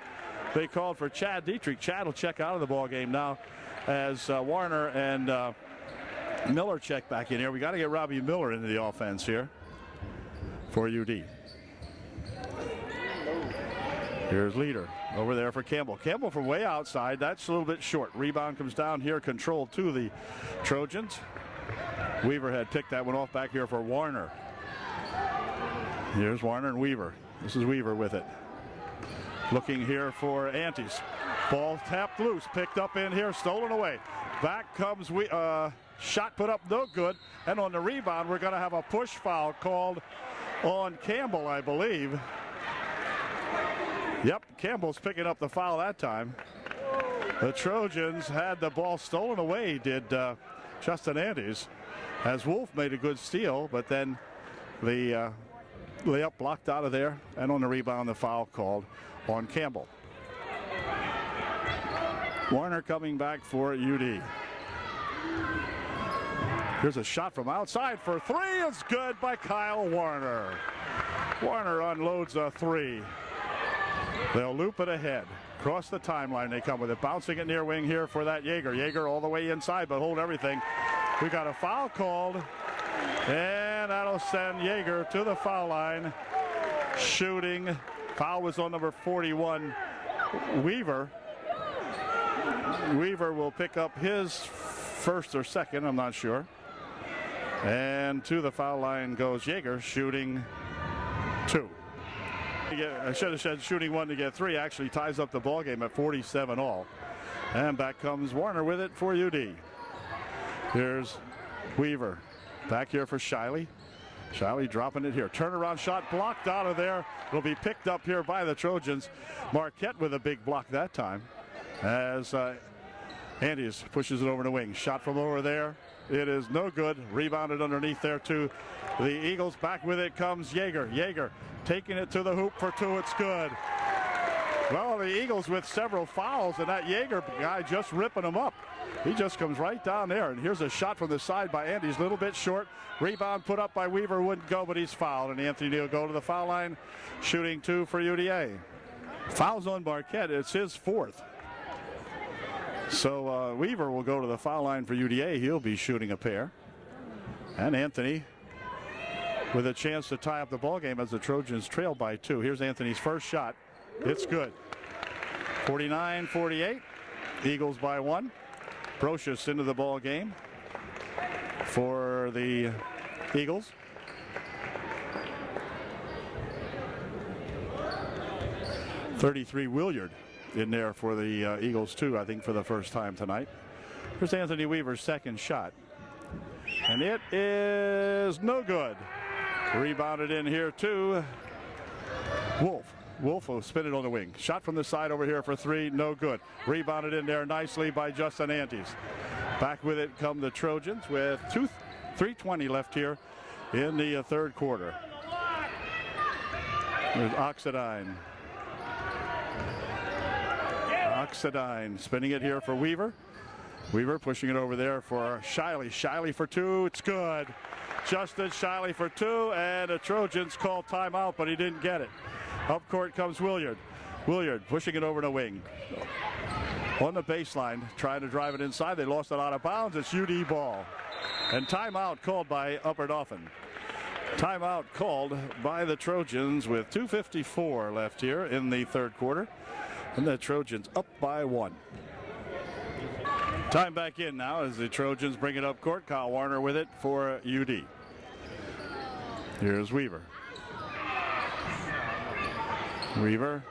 They called for Chad Dietrich. Chad will check out of the ball game now as Warner and Miller check back in here. We got to get Robbie Miller into the offense here for UD. Here's Leader over there for Campbell. Campbell from way outside. That's a little bit short. Rebound comes down here, controlled to the Trojans. Weaver had picked that one off back here for Warner. Here's Warner and Weaver. This is Weaver with it. Looking here for Antes. Ball tapped loose, picked up in here, stolen away. Back comes shot put up, no good. And on the rebound, we're going to have a push foul called on Campbell, I believe. Yep, Campbell's picking up the foul that time. The Trojans had the ball stolen away, did Justin Andes, as Wolf made a good steal, but then the layup blocked out of there, and on the rebound, the foul called on Campbell. Warner coming back for UD. Here's a shot from outside for 3. It's good by Kyle Warner. Warner unloads a 3. They'll loop it ahead. Across the timeline they come with it. Bouncing it near wing here for that Yeager. Yeager all the way inside, but hold everything. We got a foul called, and that'll send Yeager to the foul line. Shooting. Foul was on number 41, Weaver. Weaver will pick up his first or second, I'm not sure. And to the foul line goes Yeager, shooting 2. I should have said shooting 1 to get 3. Actually ties up the ball game at 47 all. And back comes Warner with it for UD. Here's Weaver. Back here for Shiley. Shiley dropping it here. Turnaround shot blocked out of there. Will be picked up here by the Trojans. Marquette with a big block that time. As Andes pushes it over the wing. Shot from over there. It is no good. Rebounded underneath there to the Eagles. Back with it comes Yeager. Yeager taking it to the hoop for 2. It's good. Well, the Eagles with several fouls, and that Yeager guy just ripping them up. He just comes right down there, and here's a shot from the side by Andes, a little bit short. Rebound put up by Weaver, wouldn't go, but he's fouled, and Anthony will go to the foul line, shooting 2 for UDA. Fouls on Marquette. It's his 4th. So Weaver will go to the foul line for UDA. He'll be shooting a pair. And Anthony with a chance to tie up the ball game as the Trojans trail by 2. Here's Anthony's first shot. It's good. 49-48. Eagles by 1. Brocious into the ball game for the Eagles. Williard in there for the Eagles too, I think, for the first time tonight. Here's Anthony Weaver's second shot, and it is no good. Rebounded in here too. Wolf will spin it on the wing. Shot from the side over here for 3, no good. Rebounded in there nicely by Justin Antes. Back with it come the Trojans with 3:20 left here in the third quarter. There's Oxidine spinning it here for Weaver. Weaver pushing it over there for Shiley. Shiley for 2. It's good. Justin Shiley for 2, and the Trojans call timeout, but he didn't get it. Up court comes Williard. Willard pushing it over the wing. On the baseline, trying to drive it inside. They lost it out of bounds. It's UD ball. And timeout called by Upper Dauphin. Timeout called by the Trojans with 2:54 left here in the third quarter. And the Trojans up by 1. Time back in now as the Trojans bring it up court. Kyle Warner with it for UD. Here's Weaver. Weaver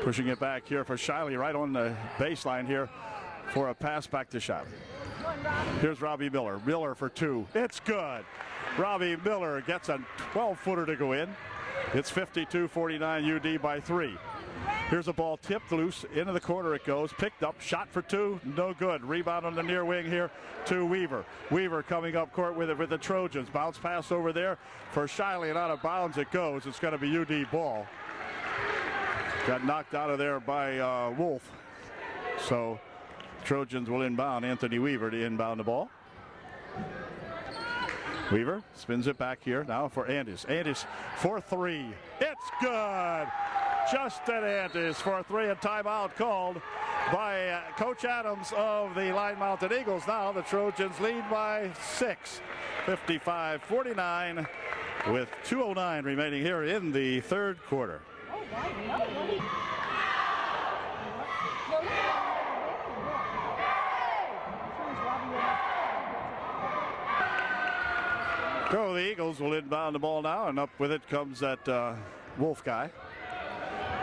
pushing it back here for Shiley right on the baseline here for a pass back to shot. Here's Robbie Miller. Miller for 2. It's good. Robbie Miller gets a 12-footer to go in. It's 52-49 UD by 3. Here's a ball tipped loose. Into the corner it goes. Picked up. Shot for 2. No good. Rebound on the near wing here to Weaver. Weaver coming up court with it with the Trojans. Bounce pass over there for Shiley, and out of bounds it goes. It's going to be UD ball. Got knocked out of there by Wolf. So Trojans will inbound. Anthony Weaver to inbound the ball. Weaver spins it back here now for Andes. Andes for 3. It's good. Justin Andes for 3. A timeout called by Coach Adams of the Line Mounted Eagles. Now the Trojans lead by 6. 55-49 with 2:09 remaining here in the third quarter. So the Eagles will inbound the ball now, and up with it comes that Wolf guy.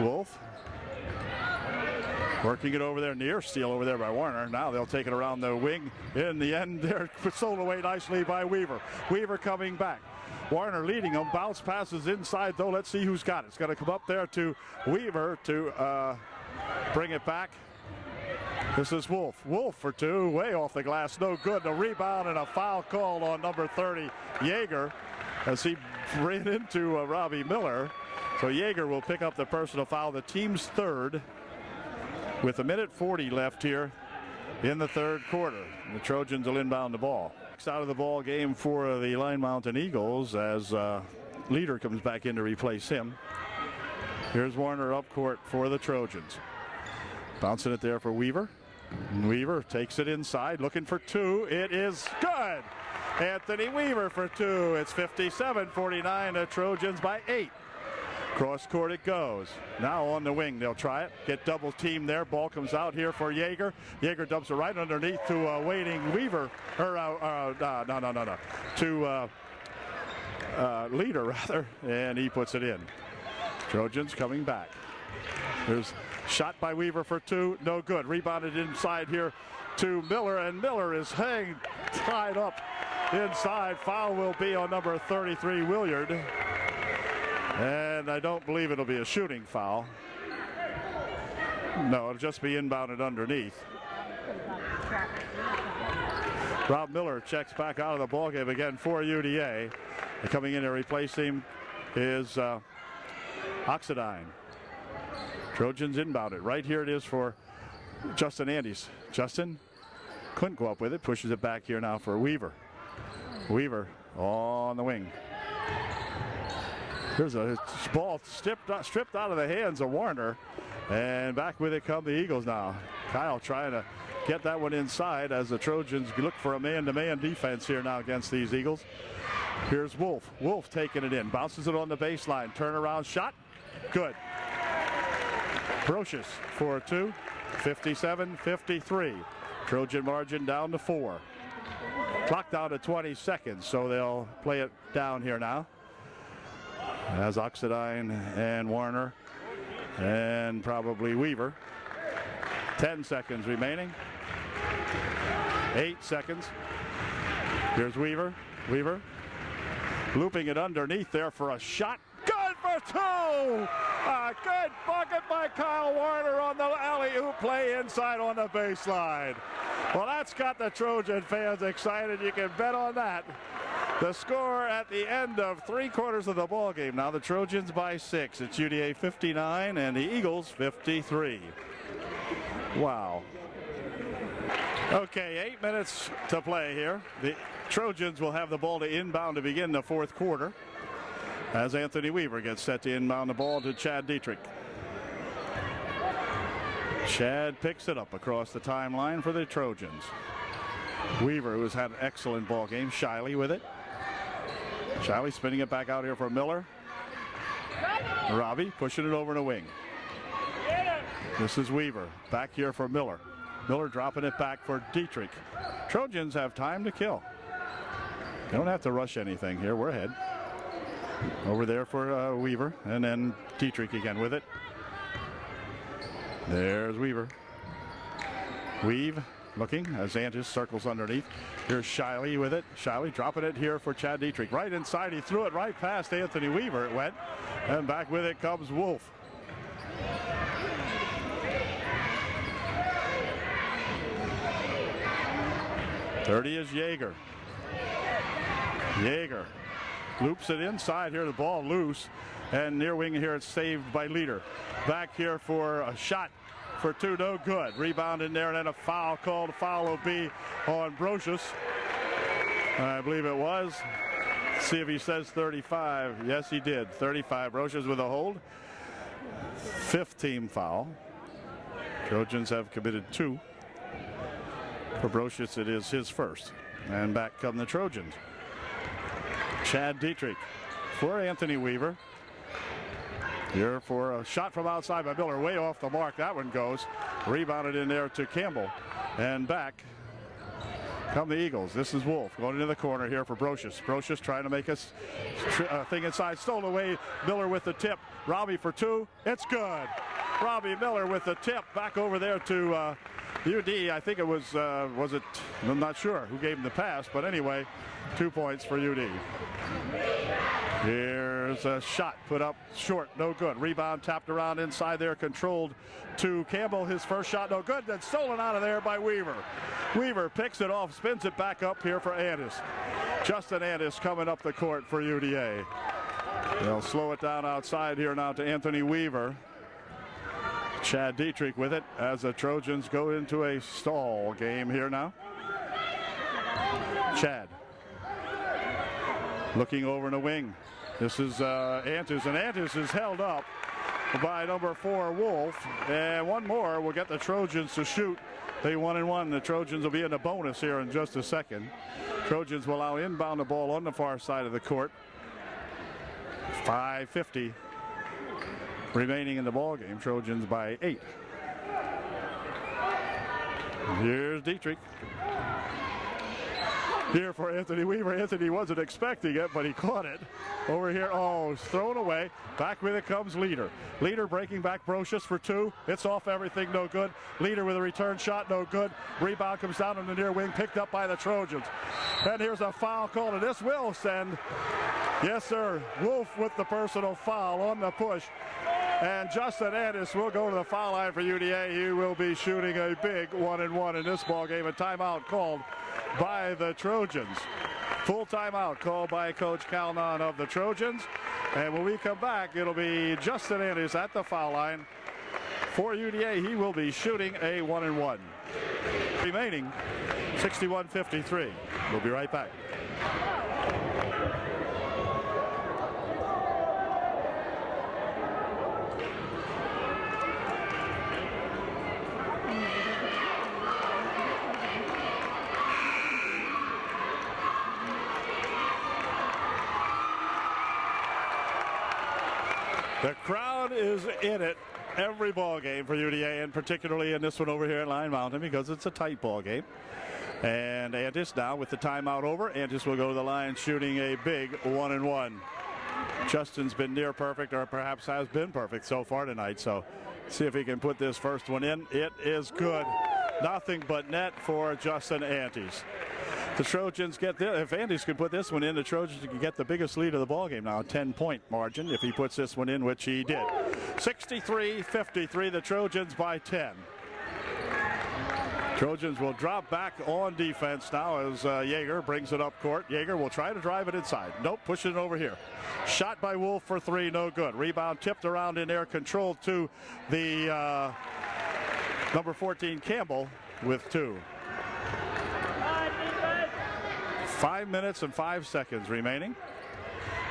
Wolf working it over there, near steal over there by Warner. Now they'll take it around the wing. In the end, they're sold away nicely by Weaver. Weaver coming back. Warner leading them. Bounce passes inside, though. Let's see who's got it. It's going to come up there to Weaver to bring it back. This is Wolf. Wolf for 2. Way off the glass. No good. A rebound and a foul called on number 30, Yeager, as he ran into Robbie Miller. So Yeager will pick up the personal foul, the team's third, with 1:40 left here in the third quarter. The Trojans will inbound the ball. Out of the ball game for the Line Mountain Eagles as Leader comes back in to replace him. Here's Warner up court for the Trojans. Bouncing it there for Weaver. Weaver takes it inside, looking for 2. It is good. Anthony Weaver for 2. It's 57-49. The Trojans by 8. Cross court it goes. Now on the wing, they'll try it. Get double teamed there. Ball comes out here for Yeager. Yeager dumps it right underneath to waiting Weaver. To Leader, rather. And he puts it in. Trojans coming back. There's shot by Weaver for 2. No good. Rebounded inside here to Miller. And Miller is tied up inside. Foul will be on number 33, Willard. And I don't believe it'll be a shooting foul. No, it'll just be inbounded underneath. Rob Miller checks back out of the ballgame again for UDA. And coming in to replace him is Oxidine. Trojans inbounded. Right here it is for Justin Andes. Justin couldn't go up with it. Pushes it back here now for Weaver. Weaver on the wing. Here's a ball stripped out of the hands of Warner. And back with it come the Eagles now. Kyle trying to get that one inside as the Trojans look for a man-to-man defense here now against these Eagles. Here's Wolf. Wolf taking it in. Bounces it on the baseline. Turnaround shot. Good. Brocious for 2, 57-53. Trojan margin down to 4. Clock down to 20 seconds, so they'll play it down here now. As Oxidine and Warner and probably Weaver. 10 seconds remaining. 8 seconds. Here's Weaver. Weaver looping it underneath there for a shot. Good for 2! A good bucket by Kyle Warner on the alley-oop play inside on the baseline. Well, that's got the Trojan fans excited. You can bet on that. The score at the end of 3/4 of the ball game. Now the Trojans by 6. It's UDA 59 and the Eagles 53. Wow. Okay, 8 minutes to play here. The Trojans will have the ball to inbound to begin the 4th quarter as Anthony Weaver gets set to inbound the ball to Chad Dietrich. Chad picks it up across the timeline for the Trojans. Weaver, who has had an excellent ball game. Shiley with it. Shiley spinning it back out here for Miller. Robbie pushing it over in a wing. This is Weaver back here for Miller. Miller dropping it back for Dietrich. Trojans have time to kill. They don't have to rush anything here. We're ahead. Over there for Weaver, and then Dietrich again with it. There's Weaver. Weave looking as Antis circles underneath. Here's Shiley with it. Shiley dropping it here for Chad Dietrich. Right inside, he threw it right past Anthony Weaver. It went, and back with it comes Wolf. .30 is Yeager. Yeager loops it inside here. The ball loose, and near wing here it's saved by Leader. Back here for a shot for 2, no good. Rebound in there, and then a foul called. Foul will be on Brocious. I believe it was. Let's see if he says 35. Yes, he did. 35. Brocious with a hold. 5th team foul. Trojans have committed 2. For Brocious, it is his first. And back come the Trojans. Chad Dietrich for Anthony Weaver. Here for a shot from outside by Miller, way off the mark. That one goes. Rebounded in there to Campbell. And back come the Eagles. This is Wolf going into the corner here for Brocious. Brocious trying to make a thing inside. Stolen away. Miller with the tip. Robbie for 2. It's good. Robbie Miller with the tip. Back over there to UD. I think it was it? I'm not sure who gave him the pass, but anyway, 2 points for UD. Here's a shot put up short, no good. Rebound tapped around inside there, controlled to Campbell. His first shot, no good. Then stolen out of there by Weaver. Weaver picks it off, spins it back up here for Andis. Justin Andis coming up the court for UDA. They'll slow it down outside here now to Anthony Weaver. Chad Dietrich with it as the Trojans go into a stall game here now. Chad looking over in the wing. This is Antis, and Antis is held up by number 4 Wolf, and one more will get the Trojans to shoot. They 1-1. The Trojans will be in a bonus here in just a second. Trojans will allow inbound the ball on the far side of the court. 5:50 remaining in the ball game. Trojans by 8. Here's Dietrich. Here for Anthony Weaver. Anthony wasn't expecting it, but he caught it. Over here, oh, it's thrown away. Back with it comes Leader. Leader breaking back Brocious for 2. It's off everything, no good. Leader with a return shot, no good. Rebound comes down on the near wing, picked up by the Trojans. And here's a foul call, and this will send, yes sir, Wolf with the personal foul on the push. And Justin Andis will go to the foul line for UDA. He will be shooting a big 1-1 in this ball game. A timeout called by the Trojans. Full timeout called by Coach Calnon of the Trojans. And when we come back, it'll be Justin Andis at the foul line for UDA. He will be shooting a 1-1. Remaining 61-53. We'll be right back. The crowd is in it every ball game for UDA, and particularly in this one over here at Line Mountain, because it's a tight ball game. And Antis now with the timeout over. Antis will go to the line shooting a big 1-and-1. Justin's been near perfect, or perhaps has been perfect so far tonight. So see if he can put this first one in. It is good. Nothing but net for Justin Antis. The Trojans get this. If Antis can put this one in, the Trojans can get the biggest lead of the ball game now, a 10-point margin if he puts this one in, which he did. 63-53, the Trojans by 10. Trojans will drop back on defense now as Yeager brings it up court. Yeager will try to drive it inside. Nope, pushing it over here. Shot by Wolf for three, no good. Rebound tipped around in there, controlled to the number 14 Campbell with two. 5 minutes and 5 seconds remaining.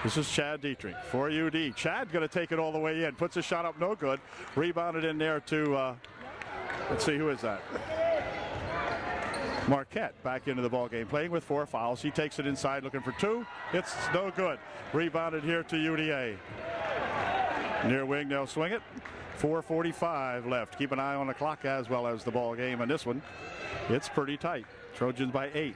This is Chad Dietrich for UD. Chad going to take it all the way in. Puts a shot up, no good. Rebounded in there to, let's see, who is that? Marquette back into the ball game, playing with 4 fouls. He takes it inside, looking for two. It's no good. Rebounded here to UDA. Near wing, they'll swing it. 4:45 left. Keep an eye on the clock as well as the ball game. And this one, it's pretty tight. Trojans by 8.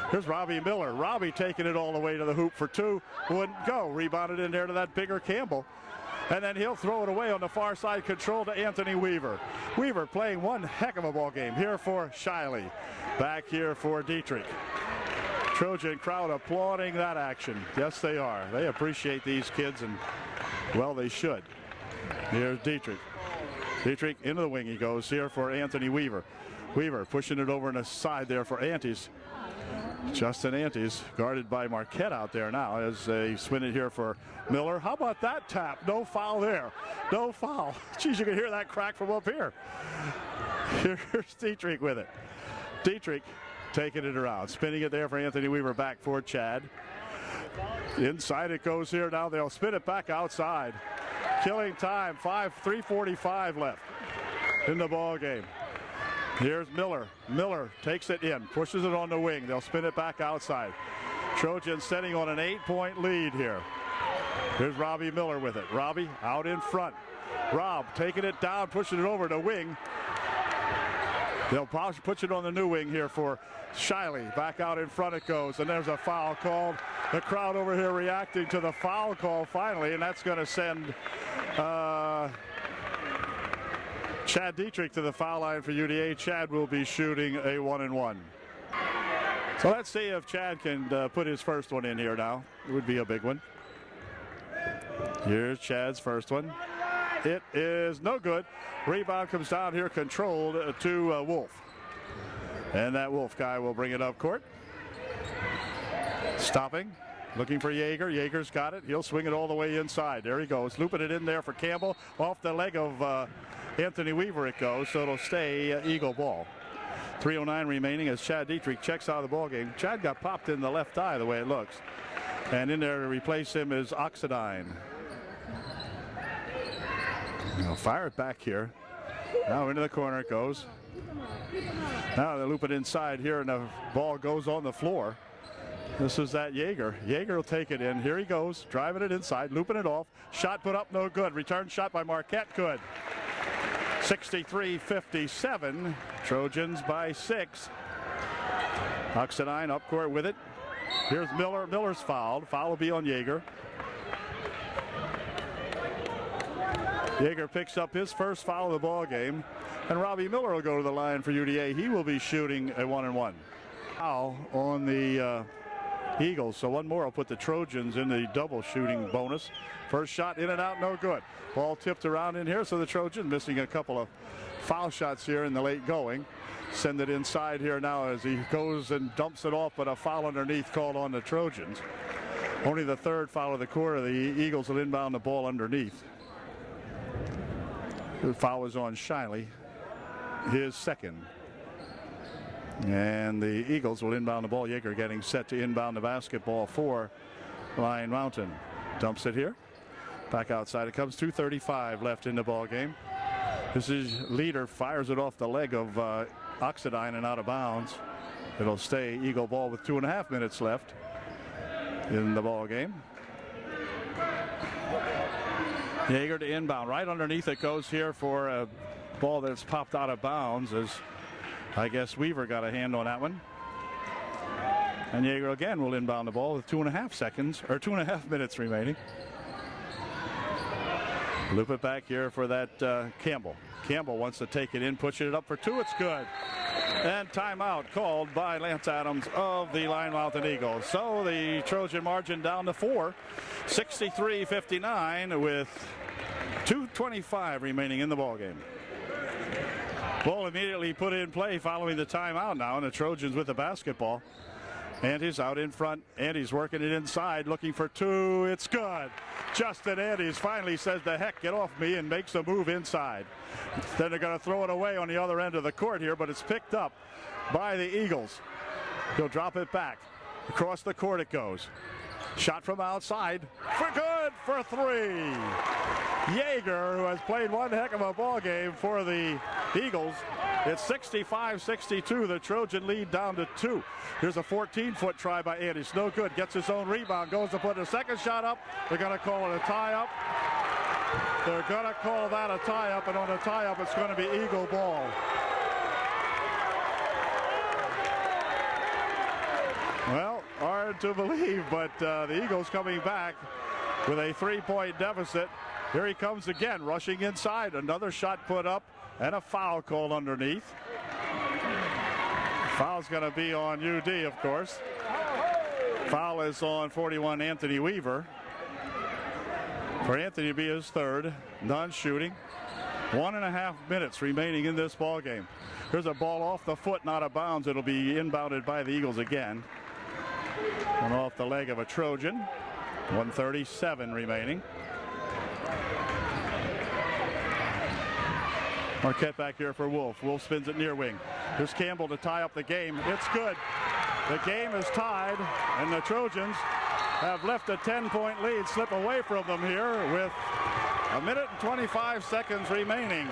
Here's Robbie Miller. Robbie taking it all the way to the hoop for two. Wouldn't go. Rebounded in there to that bigger Campbell. And then he'll throw it away on the far side, control to Anthony Weaver. Weaver playing one heck of a ball game here for Shiley. Back here for Dietrich. Trojan crowd applauding that action. Yes, they are. They appreciate these kids, and, well, they should. Here's Dietrich. Dietrich into the wing he goes here for Anthony Weaver. Weaver pushing it over on the side there for Antis. Justin Antis guarded by Marquette out there now as they swing it here for Miller. How about that tap? No foul there. No foul. Geez, you can hear that crack from up here. Here's Dietrich with it. Dietrich taking it around, spinning it there for Anthony Weaver, back for Chad. Inside it goes here now. They'll spin it back outside. Killing time. 3:45 left in the ball game. Here's Miller. Miller takes it in, pushes it on the wing. They'll spin it back outside. Trojans setting on an 8-point lead here. Here's Robbie Miller with it. Robbie out in front. Rob taking it down, pushing it over to wing. They'll push it on the new wing here for Shiley. Back out in front it goes, and there's a foul called. The crowd over here reacting to the foul call finally, and that's going to send Chad Dietrich to the foul line for UDA. Chad will be shooting a 1-and-1. So let's see if Chad can put his first one in here now. It would be a big one. Here's Chad's first one. It is no good. Rebound comes down here, controlled to Wolf. And that Wolf guy will bring it up court. Stopping, looking for Yeager. Yeager's got it. He'll swing it all the way inside. There he goes, looping it in there for Campbell. Off the leg of Anthony Weaver it goes, so it'll stay Eagle ball. 3:09 remaining as Chad Dietrich checks out of the ball game. Chad got popped in the left eye the way it looks. And in there to replace him is Oxidine. They'll fire it back here. Now into the corner it goes. Now they loop it inside here, and the ball goes on the floor. This is that Yeager. Yeager will take it in. Here he goes, driving it inside, looping it off. Shot put up, no good. Return shot by Marquette, good. 63-57. Trojans by 6. Oxidine up court with it. Here's Miller. Miller's fouled. Foul will be on Yeager. Yeager picks up his first foul of the ball game, and Robbie Miller will go to the line for UDA. He will be shooting a 1-and-1. Foul on the Eagles, so one more will put the Trojans in the double shooting bonus. First shot in and out, no good. Ball tipped around in here, so the Trojans missing a couple of foul shots here in the late going. Send it inside here now as he goes and dumps it off, but a foul underneath called on the Trojans. Only the third foul of the quarter. The Eagles will inbound the ball underneath. The foul was on Shiley, his second. And the Eagles will inbound the ball. Yeager getting set to inbound the basketball for Line Mountain. Dumps it here. Back outside it comes. 2:35 left in the ball game. This is Leader, fires it off the leg of Oxidine and out of bounds. It'll stay Eagle ball with 2.5 minutes left in the ball game. Yeager to inbound. Right underneath it goes here for a ball that's popped out of bounds, as I guess Weaver got a hand on that one. And Yeager again will inbound the ball with 2.5 minutes remaining. Loop it back here for that Campbell. Campbell wants to take it in, pushing it up for two. It's good. And timeout called by Lance Adams of the Lyon Mountain Eagles. So the Trojan margin down to 4, 63-59 with 2:25 remaining in the ballgame. Ball immediately put in play following the timeout now, and the Trojans with the basketball. Andes out in front. Andes working it inside, looking for two. It's good. Justin Andes finally says, the heck, get off me, and makes a move inside. Then they're going to throw it away on the other end of the court here, but it's picked up by the Eagles. He'll drop it back. Across the court it goes. Shot from outside. For good for three. Yeager, who has played one heck of a ball game for the Eagles. It's 65-62. The Trojan lead down to 2. Here's a 14-foot try by Andes. No good. Gets his own rebound. Goes to put a second shot up. They're going to call it a tie-up. They're going to call that a tie-up, and on a tie-up, it's going to be Eagle ball. Well, hard to believe, but the Eagles coming back with a 3-point deficit. Here he comes again, rushing inside. Another shot put up, and a foul called underneath. Foul's going to be on UD, of course. Foul is on 41, Anthony Weaver. For Anthony to be his third, non-shooting. 1.5 minutes remaining in this ball game. Here's a ball off the foot, not out of bounds. It'll be inbounded by the Eagles again. One off the leg of a Trojan. 1:37 remaining. Marquette back here for Wolf. Wolf spins it near wing. Here's Campbell to tie up the game. It's good. The game is tied, and the Trojans have left a 10-point lead slip away from them here with 1 minute and 25 seconds remaining.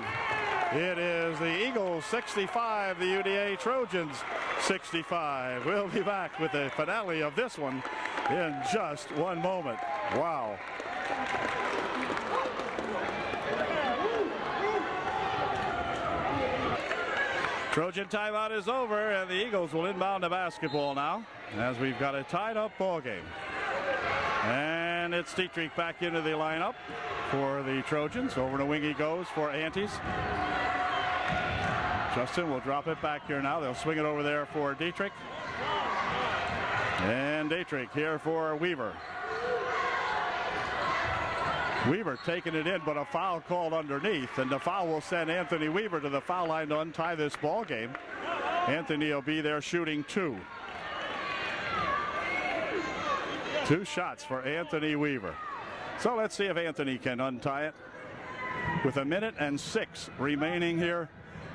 It is the Eagles 65, the UDA Trojans 65. We'll be back with the finale of this one in just one moment. Wow. Trojan timeout is over, and the Eagles will inbound the basketball now as we've got a tied up ball game. And it's Dietrich back into the lineup for the Trojans. Over to wing he goes for Antes. Justin will drop it back here now. They'll swing it over there for Dietrich. And Dietrich here for Weaver. Weaver taking it in, but a foul called underneath, and the foul will send Anthony Weaver to the foul line to untie this ball game. Anthony will be there shooting 2. 2 shots for Anthony Weaver. So let's see if Anthony can untie it with 1 minute and 6 remaining here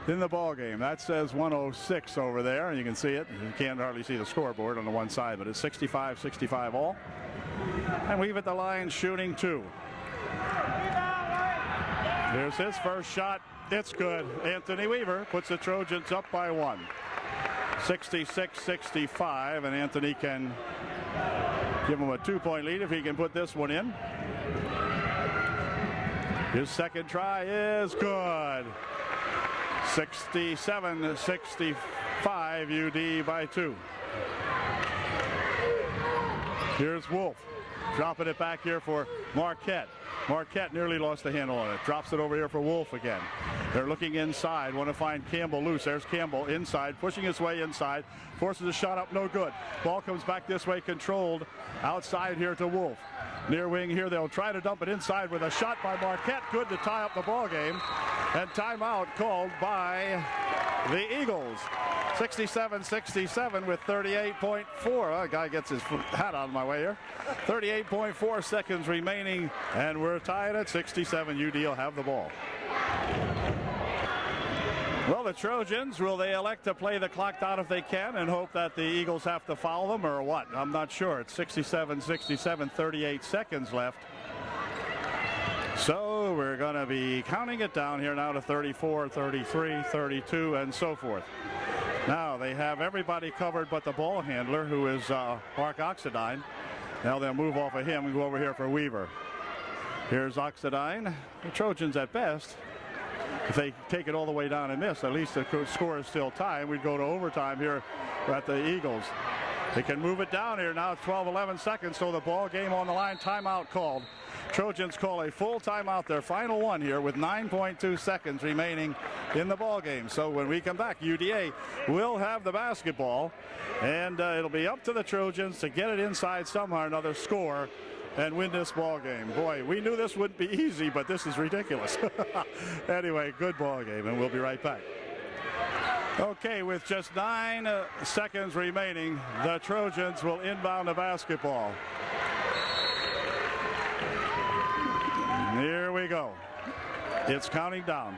in the ball game. That says 106 over there, and you can see it. You can't hardly see the scoreboard on the one side, but it's 65-65 all. And Weaver at the line shooting 2. Here's his first shot. It's good. Anthony Weaver puts the Trojans up by 1. 66-65, and Anthony can give him a 2-point lead if he can put this one in. His second try is good. 67-65, UD by 2. Here's Wolf. Dropping it back here for Marquette. Marquette nearly lost the handle on it. Drops it over here for Wolf again. They're looking inside. Want to find Campbell loose. There's Campbell inside, pushing his way inside. Forces a shot up, no good. Ball comes back this way, controlled. Outside here to Wolf. Near wing here, they'll try to dump it inside with a shot by Marquette. Good to tie up the ball game. And timeout called by the Eagles. 67-67 with 38.4. A guy gets his hat out of my way here. 38.4 seconds remaining, and we're tied at 67. UD will have the ball. Well, the Trojans, will they elect to play the clock out if they can and hope that the Eagles have to foul them, or what? I'm not sure. It's 67-67, 38 seconds left. So we're going to be counting it down here now to 34, 33, 32, and so forth. Now they have everybody covered but the ball handler, who is Mark Oxidine. Now they'll move off of him and go over here for Weaver. Here's Oxidine. The Trojans at best, if they take it all the way down and miss, at least the score is still tied. We'd go to overtime here at the Eagles. They can move it down here now. It's 12-11 seconds, so the ball game on the line. Timeout called. Trojans call a full timeout, their final one here, with 9.2 seconds remaining in the ball game. So when we come back, UDA will have the basketball, and it'll be up to the Trojans to get it inside somehow, another score, and win this ball game. Boy, we knew this wouldn't be easy, but this is ridiculous. Anyway, good ball game, and we'll be right back. Okay, with just 9 seconds remaining, the Trojans will inbound the basketball. Here we go. It's counting down.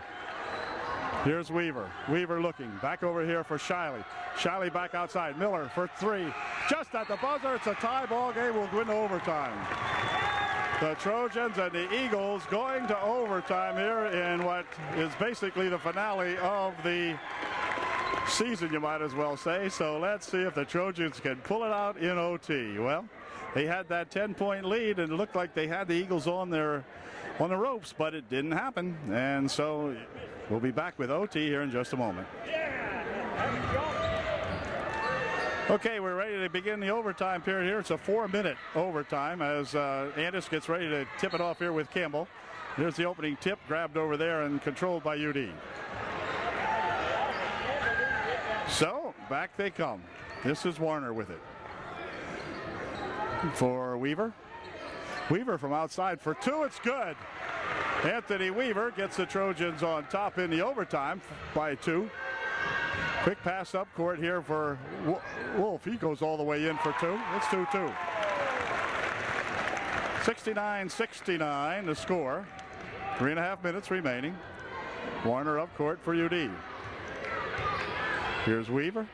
Here's Weaver. Weaver looking back over here for Shiley. Shiley back outside. Miller for 3. Just at the buzzer. It's a tie ball game. We'll win overtime. The Trojans and the Eagles going to overtime here in what is basically the finale of the season, you might as well say. So let's see if the Trojans can pull it out in OT. Well, they had that 10-point lead, and it looked like they had the Eagles on the ropes, but it didn't happen. And so we'll be back with OT here in just a moment. Okay, we're ready to begin the overtime period here. It's a 4-minute overtime as Andis gets ready to tip it off here with Campbell. There's the opening tip, grabbed over there and controlled by UD. So back they come. This is Warner with it. For Weaver. Weaver from outside for 2. It's good. Anthony Weaver gets the Trojans on top in the overtime by 2. Quick pass up court here for Wolf. He goes all the way in for 2. It's 2-2. 69-69 the score. 3.5 minutes remaining. Warner up court for UD. Here's Weaver.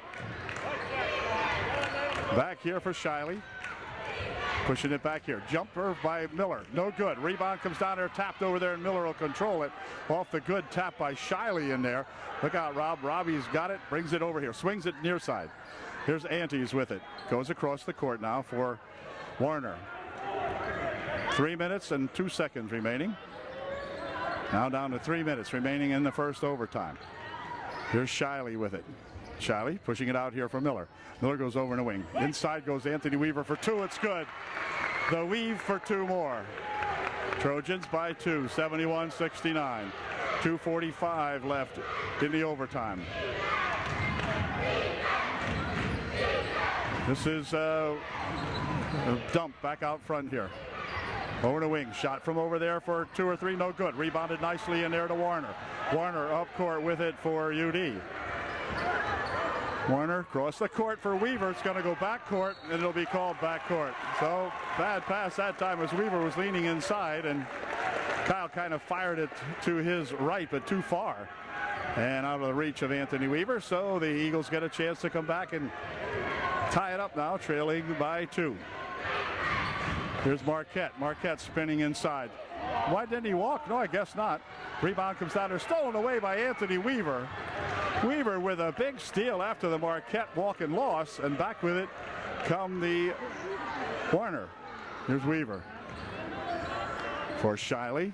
Back here for Shiley. Pushing it back here. Jumper by Miller. No good. Rebound comes down there, tapped over there, and Miller will control it. Off the good tap by Shiley in there. Look out, Rob. Robbie's got it. Brings it over here. Swings it near side. Here's Antes with it. Goes across the court now for Warner. 3 minutes and 2 seconds remaining. Now down to 3 minutes remaining in the first overtime. Here's Shiley with it. Shiley pushing it out here for Miller. Miller goes over in the wing. Inside goes Anthony Weaver for 2. It's good. The weave for 2 more. Trojans by 2, 71-69. 2:45 left in the overtime. This is a dump back out front here. Over the wing. Shot from over there for 2 or 3. No good. Rebounded nicely in there to Warner. Warner up court with it for UD. Warner across the court for Weaver. It's going to go back court, and it'll be called back court. So bad pass that time as Weaver was leaning inside, and Kyle kind of fired it to his right, but too far. And out of the reach of Anthony Weaver. So the Eagles get a chance to come back and tie it up now, trailing by 2. Here's Marquette. Marquette spinning inside. Why didn't he walk? No, I guess not. Rebound comes down there, stolen away by Anthony Weaver. Weaver with a big steal after the Marquette walk and loss, and back with it come the Warner. Here's Weaver for Shiley.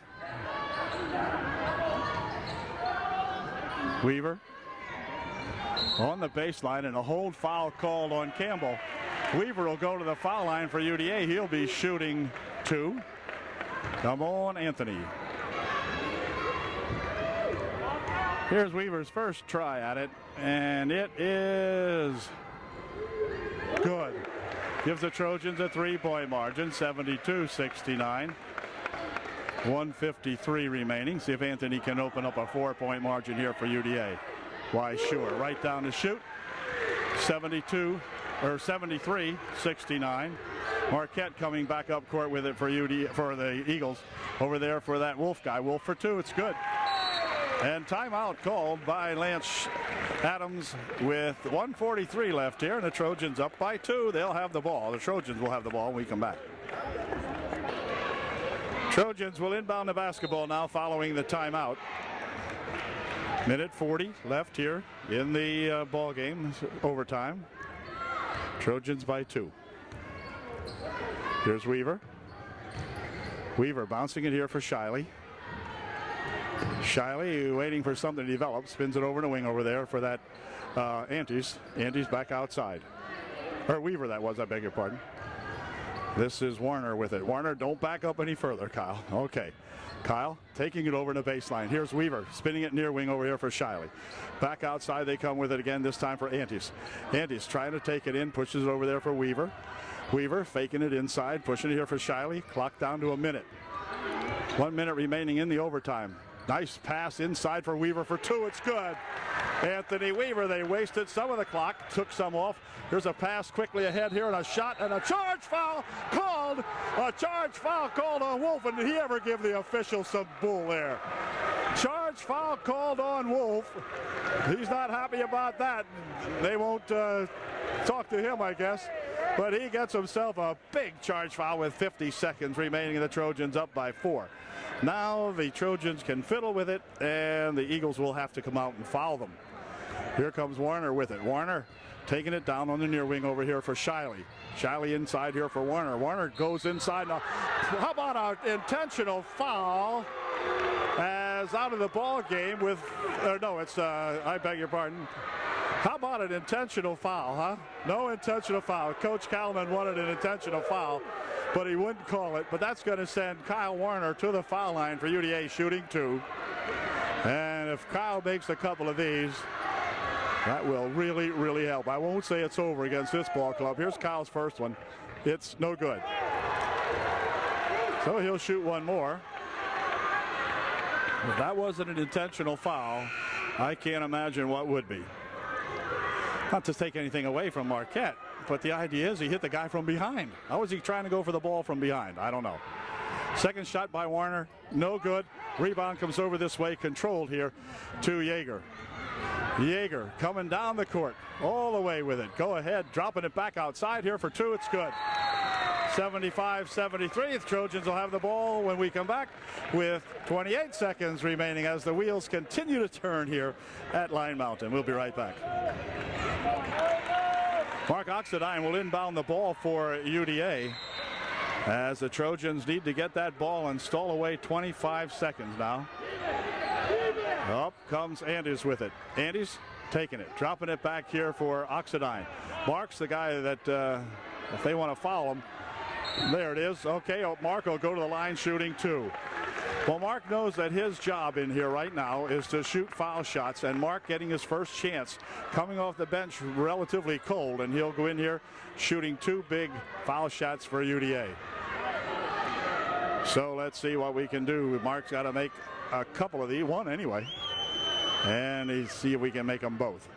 Weaver on the baseline, and a hold foul called on Campbell. Weaver will go to the foul line for UDA. He'll be shooting 2. Come on, Anthony. Here's Weaver's first try at it, and it is good. Gives the Trojans a 3-point margin, 72-69. 1:53 remaining. See if Anthony can open up a 4-point margin here for UDA. Why, sure. Right down to shoot. 73-69. Marquette coming back up court with it for the Eagles. Over there for that Wolf guy. Wolf for 2. It's good. And timeout called by Lance Adams with 1:43 left here, and the Trojans up by 2. They'll have the ball. The Trojans will have the ball when we come back. Trojans will inbound the basketball now following the timeout. Minute 40 left here in the ball game, overtime. Trojans by 2. Here's Weaver. Weaver bouncing it here for Shiley. Shiley waiting for something to develop. Spins it over in the wing over there for that Antes. Antes back outside. Or Weaver that was, I beg your pardon. This is Warner with it. Warner, don't back up any further, Kyle. Okay. Kyle taking it over to the baseline. Here's Weaver spinning it near wing over here for Shiley. Back outside they come with it again, this time for Antes. Antes trying to take it in, pushes it over there for Weaver. Weaver faking it inside, pushing it here for Shiley. Clock down to a minute. 1 minute remaining in the overtime. Nice pass inside for Weaver for two. It's good. Anthony Weaver, they wasted some of the clock, took some off. Here's a pass quickly ahead here and a shot and a charge foul called. A charge foul called on Wolf. And did he ever give the official some bull there? Charge foul called on Wolf. He's not happy about that. They won't talk to him, I guess. But he gets himself a big charge foul with 50 seconds remaining and the Trojans up by 4. Now the Trojans can fiddle with it and the Eagles will have to come out and foul them. Here comes Warner with it. Warner taking it down on the near wing over here for Shiley. Shiley inside here for Warner. Warner goes inside. Now, how about an intentional foul as out of the ball game with, no, it's, I beg your pardon. How about an intentional foul, huh? No intentional foul. Coach Kalman wanted an intentional foul, but he wouldn't call it. But that's going to send Kyle Warner to the foul line for UDA shooting 2. And if Kyle makes a couple of these, that will really, really help. I won't say it's over against this ball club. Here's Kyle's first one. It's no good. So he'll shoot one more. If that wasn't an intentional foul, I can't imagine what would be. Not to take anything away from Marquette, but the idea is he hit the guy from behind. How was he trying to go for the ball from behind? I don't know. Second shot by Warner, no good. Rebound comes over this way, controlled here to Yeager. Yeager coming down the court, all the way with it. Go ahead, dropping it back outside here for 2. It's good. 75-73. The Trojans will have the ball when we come back with 28 seconds remaining as the wheels continue to turn here at Line Mountain. We'll be right back. Mark Oxendine will inbound the ball for UDA as the Trojans need to get that ball and stall away 25 seconds now. Up comes Andes with it. Andes taking it, dropping it back here for Oxendine. Mark's the guy that if they want to foul him, there it is. Okay, Mark will go to the line shooting 2. Well, Mark knows that his job in here right now is to shoot foul shots, and Mark getting his first chance coming off the bench relatively cold, and he'll go in here shooting 2 big foul shots for UDA. So let's see what we can do. Mark's got to make a couple of these, one anyway, and see if we can make them both.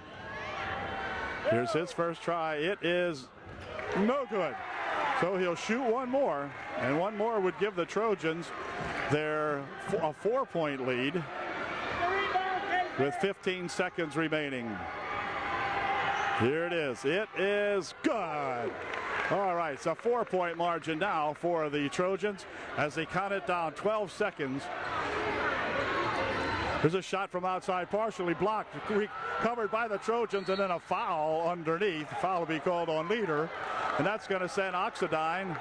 Here's his first try. It is no good. So he'll shoot one more, and one more would give the Trojans a 4-point lead with 15 seconds remaining. Here it is. It is good. All right, it's a 4-point margin now for the Trojans as they count it down. 12 seconds. There's a shot from outside, partially blocked, recovered by the Trojans, and then a foul underneath. Foul will be called on Leader, and that's going to send Oxendine,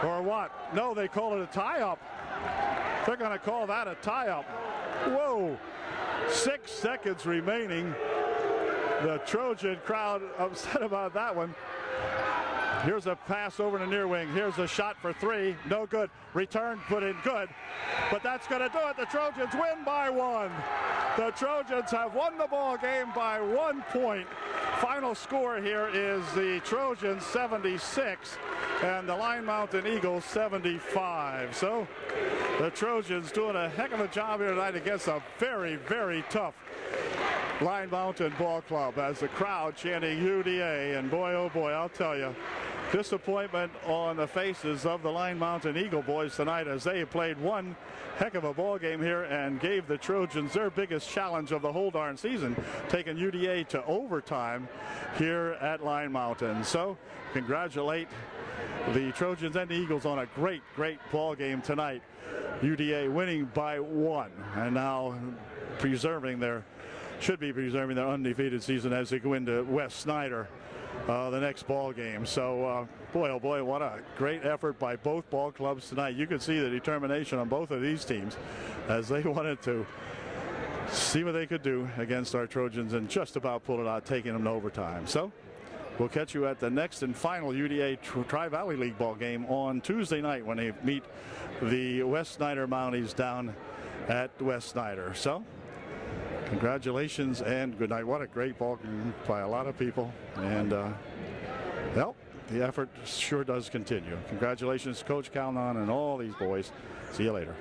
or what? No, they call it a tie-up. They're going to call that a tie-up. Whoa, 6 seconds remaining. The Trojan crowd upset about that one. Here's a pass over to near wing. Here's a shot for 3. No good. Return put in good. But that's going to do it. The Trojans win by 1. The Trojans have won the ball game by 1 point. Final score here is the Trojans 76 and the Line Mountain Eagles 75. So the Trojans doing a heck of a job here tonight against a very, very tough Line Mountain Ball Club as the crowd chanting UDA. And boy, oh boy, I'll tell you, disappointment on the faces of the Line Mountain Eagle boys tonight as they played one heck of a ball game here and gave the Trojans their biggest challenge of the whole darn season, taking UDA to overtime here at Line Mountain. So congratulate the Trojans and the Eagles on a great, great ball game tonight. UDA winning by 1 and now preserving their should be preserving their undefeated season as they go into West Snyder the next ball game. So boy, oh boy, what a great effort by both ball clubs tonight. You could see the determination on both of these teams as they wanted to see what they could do against our Trojans and just about pull it out, taking them to overtime. So we'll catch you at the next and final UDA Tri-Valley League ball game on Tuesday night when they meet the West Snyder Mounties down at West Snyder. So congratulations and good night. What a great ball game by a lot of people. And well, the effort sure does continue. Congratulations, Coach Calnon and all these boys. See you later.